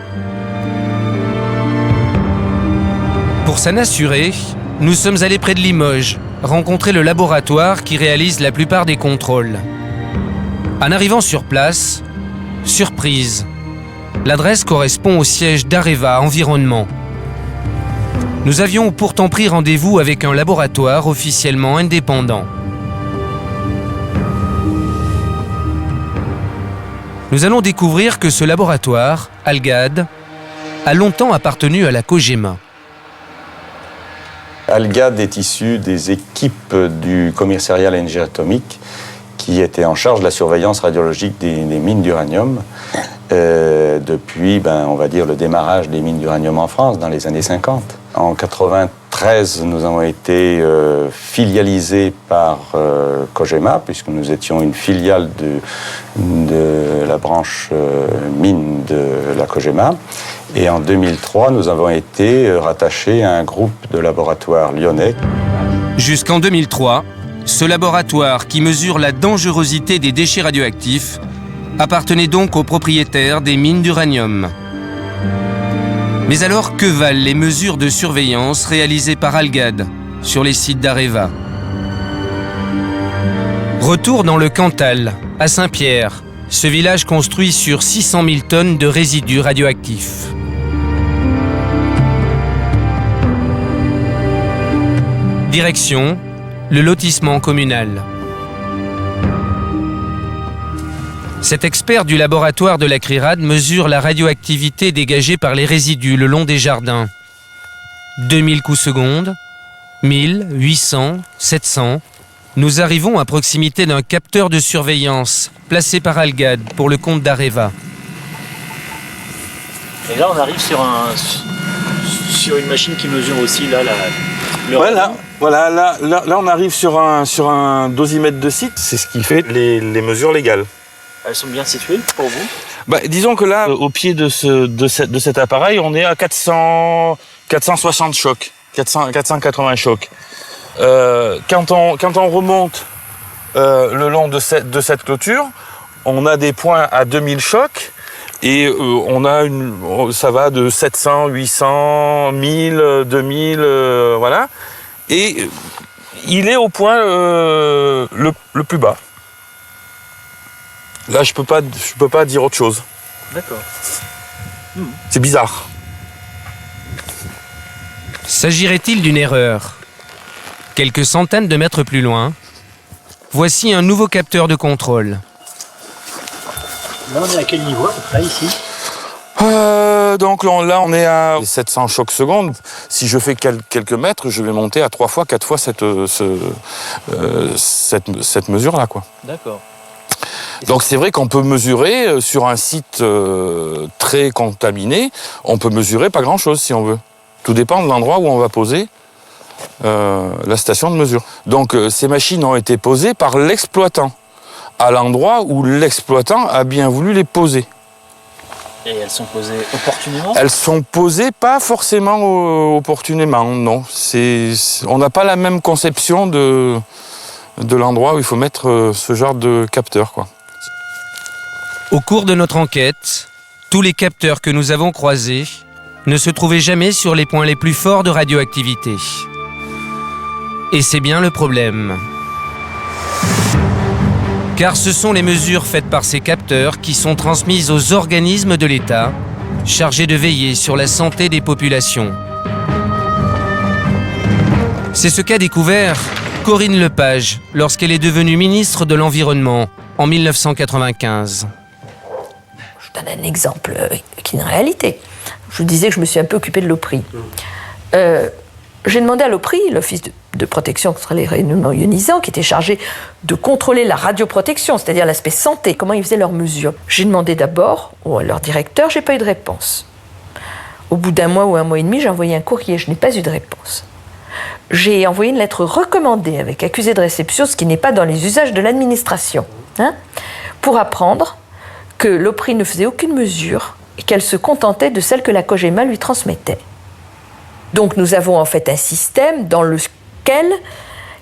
Pour s'en assurer, nous sommes allés près de Limoges, rencontrer le laboratoire qui réalise la plupart des contrôles. En arrivant sur place, surprise, l'adresse correspond au siège d'Areva Environnement. Nous avions pourtant pris rendez-vous avec un laboratoire officiellement indépendant. Nous allons découvrir que ce laboratoire, Algad, a longtemps appartenu à la COGEMA. Algad est issu des équipes du commissariat à l'énergie atomique qui était en charge de la surveillance radiologique des mines d'uranium depuis, on va dire, le démarrage des mines d'uranium en France dans les années 50. En 1993, nous avons été filialisés par COGEMA, puisque nous étions une filiale de la branche mine de la COGEMA. Et en 2003, nous avons été rattachés à un groupe de laboratoires lyonnais. Jusqu'en 2003, ce laboratoire qui mesure la dangerosité des déchets radioactifs appartenait donc aux propriétaires des mines d'uranium. Mais alors, que valent les mesures de surveillance réalisées par Algad sur les sites d'Areva? Retour dans le Cantal, à Saint-Pierre, ce village construit sur 600 000 tonnes de résidus radioactifs. Direction, le lotissement communal. Cet expert du laboratoire de la CRIRAD mesure la radioactivité dégagée par les résidus le long des jardins. 2000 coups secondes, 1000, 800, 700. Nous arrivons à proximité d'un capteur de surveillance placé par Algad pour le compte d'Areva. Et là, on arrive sur une machine qui mesure aussi là, là, on arrive sur un dosimètre de site. C'est ce qui fait les mesures légales. Elles sont bien situées pour vous? Disons que là, au pied de cet appareil, on est à 460 chocs, 480 chocs. Quand on remonte le long de cette clôture, on a des points à 2000 chocs et ça va de 700, 800, 1000, 2000, voilà. Et il est au point le plus bas. Là, je peux pas dire autre chose. D'accord. C'est bizarre. S'agirait-il d'une erreur? Quelques centaines de mètres plus loin, voici un nouveau capteur de contrôle. Là, on est à quel niveau à peu près ici? Donc là, on est à 700 chocs secondes. Si je fais quelques mètres, je vais monter à 3 fois, 4 fois cette mesure-là, quoi. D'accord. Donc c'est vrai qu'on peut mesurer sur un site très contaminé, on peut mesurer pas grand-chose si on veut. Tout dépend de l'endroit où on va poser la station de mesure. Donc ces machines ont été posées par l'exploitant, à l'endroit où l'exploitant a bien voulu les poser. Et elles sont posées opportunément? Elles sont posées pas forcément opportunément, non. On n'a pas la même conception de l'endroit où il faut mettre ce genre de capteur, quoi. Au cours de notre enquête, tous les capteurs que nous avons croisés ne se trouvaient jamais sur les points les plus forts de radioactivité. Et c'est bien le problème. Car ce sont les mesures faites par ces capteurs qui sont transmises aux organismes de l'État, chargés de veiller sur la santé des populations. C'est ce qu'a découvert Corinne Lepage lorsqu'elle est devenue ministre de l'Environnement en 1995. Je donne un exemple qui est une réalité. Je vous disais que je me suis un peu occupée de l'OPRI. J'ai demandé à l'OPRI, l'Office de protection contre les rayonnements ionisants, qui était chargé de contrôler la radioprotection, c'est-à-dire l'aspect santé, comment ils faisaient leurs mesures. J'ai demandé d'abord à leur directeur, je n'ai pas eu de réponse. Au bout d'un mois ou un mois et demi, j'ai envoyé un courrier, je n'ai pas eu de réponse. J'ai envoyé une lettre recommandée avec accusé de réception, ce qui n'est pas dans les usages de l'administration, pour apprendre que l'OPRI ne faisait aucune mesure et qu'elle se contentait de celle que la COGEMA lui transmettait. Donc nous avons en fait un système dans lequel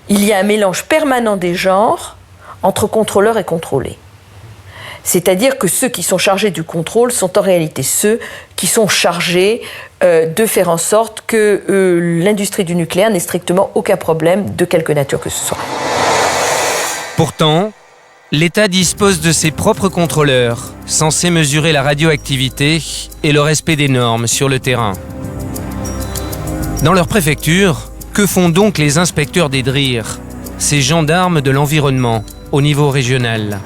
il y a un mélange permanent des genres entre contrôleurs et contrôlés. C'est-à-dire que ceux qui sont chargés du contrôle sont en réalité ceux qui sont chargés de faire en sorte que l'industrie du nucléaire n'ait strictement aucun problème de quelque nature que ce soit. Pourtant, l'État dispose de ses propres contrôleurs, censés mesurer la radioactivité et le respect des normes sur le terrain. Dans leur préfecture, que font donc les inspecteurs des DRIR, ces gendarmes de l'environnement, au niveau régional?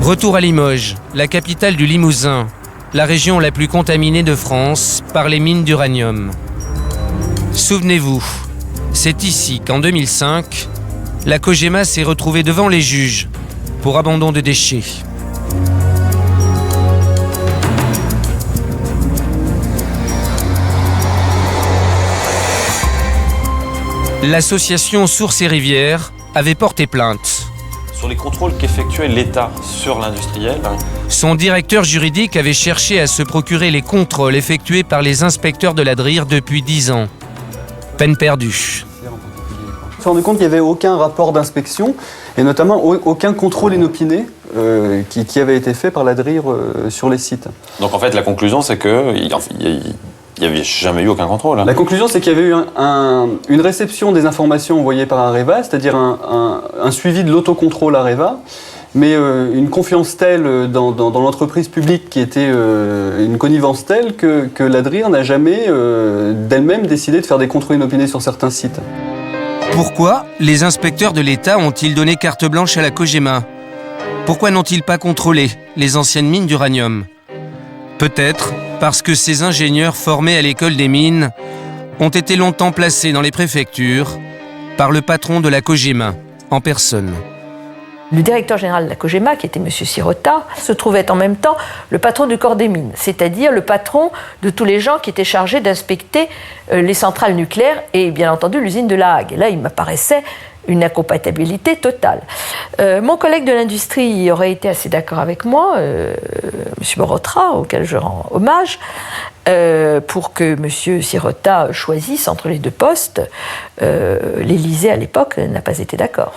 Retour à Limoges, la capitale du Limousin, la région la plus contaminée de France par les mines d'uranium. Souvenez-vous, c'est ici qu'en 2005, la COGEMA s'est retrouvée devant les juges pour abandon de déchets. L'association Sources et Rivières avait porté plainte. Sur les contrôles qu'effectuait l'État sur l'industriel. Son directeur juridique avait cherché à se procurer les contrôles effectués par les inspecteurs de la DRIR depuis 10 ans. Peine perdue. On s'est rendu compte qu'il n'y avait aucun rapport d'inspection et notamment aucun contrôle inopiné qui avait été fait par la DRIR sur les sites. Donc en fait, la conclusion, c'est qu'il n'y avait jamais eu aucun contrôle. La conclusion, c'est qu'il y avait eu une réception des informations envoyées par Areva, c'est-à-dire un suivi de l'autocontrôle Areva, mais une confiance telle dans l'entreprise publique qui était une connivence telle que la DRIR n'a jamais d'elle-même décidé de faire des contrôles inopinés sur certains sites. Pourquoi les inspecteurs de l'État ont-ils donné carte blanche à la COGEMA? Pourquoi n'ont-ils pas contrôlé les anciennes mines d'uranium? Peut-être parce que ces ingénieurs formés à l'école des mines ont été longtemps placés dans les préfectures par le patron de la COGEMA en personne. Le directeur général de la COGEMA, qui était M. Sirota, se trouvait en même temps le patron du corps des mines, c'est-à-dire le patron de tous les gens qui étaient chargés d'inspecter les centrales nucléaires et bien entendu l'usine de La Hague. Et là, il m'apparaissait une incompatibilité totale. Mon collègue de l'industrie aurait été assez d'accord avec moi, M. Borotra, auquel je rends hommage, pour que M. Sirota choisisse entre les deux postes. L'Élysée, à l'époque, n'a pas été d'accord.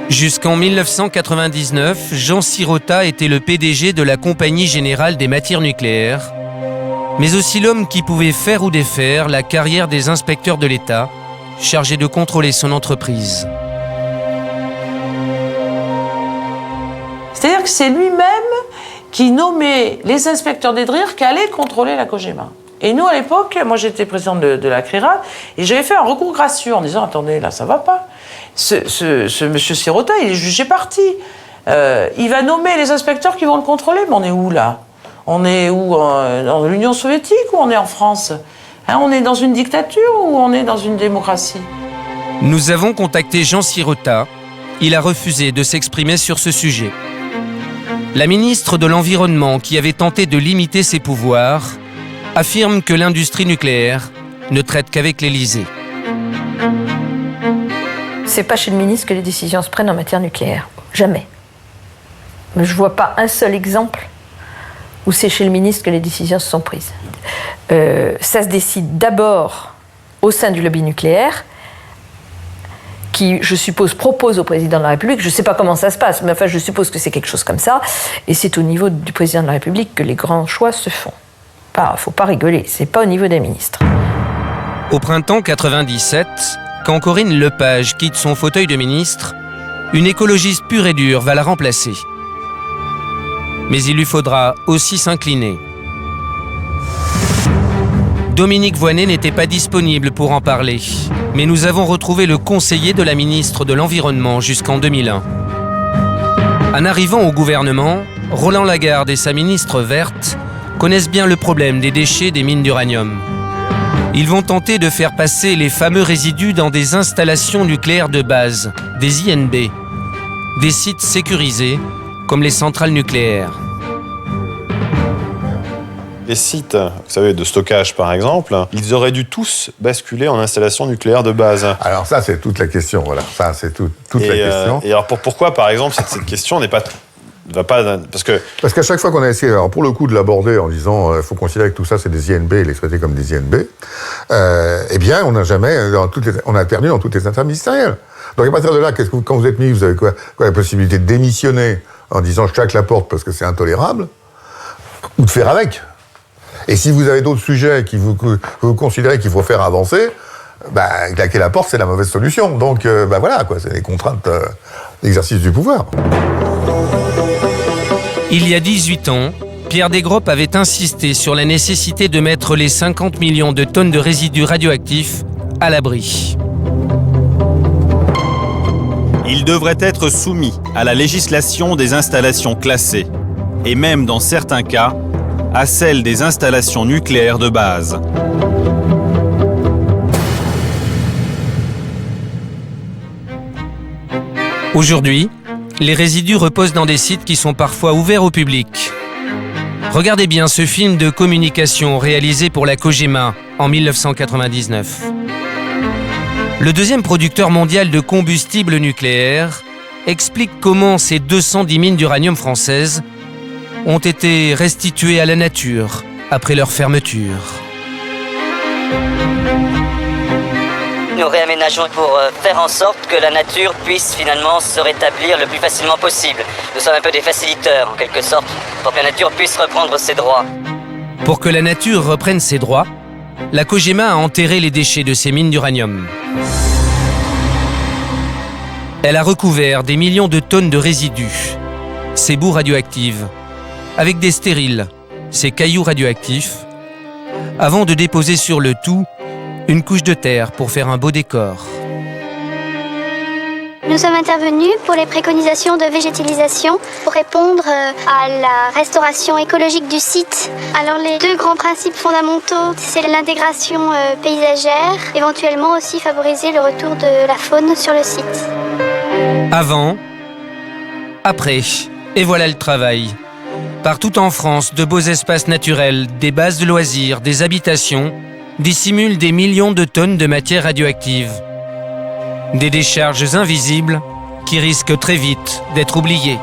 Jusqu'en 1999, Jean Sirota était le PDG de la Compagnie Générale des Matières Nucléaires, mais aussi l'homme qui pouvait faire ou défaire la carrière des inspecteurs de l'État, chargés de contrôler son entreprise. C'est-à-dire que c'est lui-même qui nommait les inspecteurs des DRIR qui allaient contrôler la COGEMA. Et nous, à l'époque, moi j'étais présidente de la CRIRAD, et j'avais fait un recours gracieux en disant, attendez, là ça va pas. Ce monsieur Sirota, il est jugé parti. Il va nommer les inspecteurs qui vont le contrôler, mais on est où là? On est où? Dans l'Union soviétique ou on est en France? On est dans une dictature ou on est dans une démocratie? Nous avons contacté Jean Sirota. Il a refusé de s'exprimer sur ce sujet. La ministre de l'Environnement, qui avait tenté de limiter ses pouvoirs, affirme que l'industrie nucléaire ne traite qu'avec l'Élysée. C'est pas chez le ministre que les décisions se prennent en matière nucléaire. Jamais. Mais je vois pas un seul exemple où c'est chez le ministre que les décisions se sont prises. Ça se décide d'abord au sein du lobby nucléaire, qui, je suppose, propose au président de la République. Je ne sais pas comment ça se passe, mais enfin, je suppose que c'est quelque chose comme ça. Et c'est au niveau du président de la République que les grands choix se font. Il ne faut pas rigoler, c'est pas au niveau des ministres. Au printemps 97, quand Corinne Lepage quitte son fauteuil de ministre, une écologiste pure et dure va la remplacer. Mais il lui faudra aussi s'incliner. Dominique Voynet n'était pas disponible pour en parler, mais nous avons retrouvé le conseiller de la ministre de l'Environnement jusqu'en 2001. En arrivant au gouvernement, Roland Lagarde et sa ministre verte connaissent bien le problème des déchets des mines d'uranium. Ils vont tenter de faire passer les fameux résidus dans des installations nucléaires de base, des INB, des sites sécurisés comme les centrales nucléaires. Les sites, vous savez, de stockage par exemple, ils auraient dû tous basculer en installation nucléaire de base. Alors ça, c'est toute la question, voilà. Ça, c'est toute la question. Et alors pourquoi, par exemple, cette question n'est pas... Parce qu'à chaque fois qu'on a essayé, alors pour le coup, de l'aborder en disant il faut considérer que tout ça c'est des INB et les traiter comme des INB, eh bien on n'a jamais, on a perdu dans toutes les interministérielles. Donc à partir de là, quand vous êtes mis, vous avez quoi la possibilité de démissionner en disant je claque la porte parce que c'est intolérable, ou de faire avec. Et si vous avez d'autres sujets que vous considérez qu'il faut faire avancer, claquer la porte c'est la mauvaise solution. Donc voilà quoi, c'est les contraintes d'exercice du pouvoir. Il y a 18 ans, Pierre Desgroppes avait insisté sur la nécessité de mettre les 50 millions de tonnes de résidus radioactifs à l'abri. Il devrait être soumis à la législation des installations classées, et même dans certains cas, à celle des installations nucléaires de base. Aujourd'hui, les résidus reposent dans des sites qui sont parfois ouverts au public. Regardez bien ce film de communication réalisé pour la Cogema en 1999. Le deuxième producteur mondial de combustible nucléaire explique comment ces 210 mines d'uranium françaises ont été restituées à la nature après leur fermeture. Nous réaménageons pour faire en sorte que la nature puisse finalement se rétablir le plus facilement possible. Nous sommes un peu des faciliteurs, en quelque sorte, pour que la nature puisse reprendre ses droits. Pour que la nature reprenne ses droits, la Cogema a enterré les déchets de ces mines d'uranium. Elle a recouvert des millions de tonnes de résidus, ces boues radioactives, avec des stériles, ces cailloux radioactifs, avant de déposer sur le tout une couche de terre pour faire un beau décor. Nous sommes intervenus pour les préconisations de végétalisation pour répondre à la restauration écologique du site. Alors les deux grands principes fondamentaux, c'est l'intégration paysagère, éventuellement aussi favoriser le retour de la faune sur le site. Avant, après, et voilà le travail. Partout en France, de beaux espaces naturels, des bases de loisirs, des habitations dissimulent des millions de tonnes de matière radioactive. Des décharges invisibles qui risquent très vite d'être oubliées.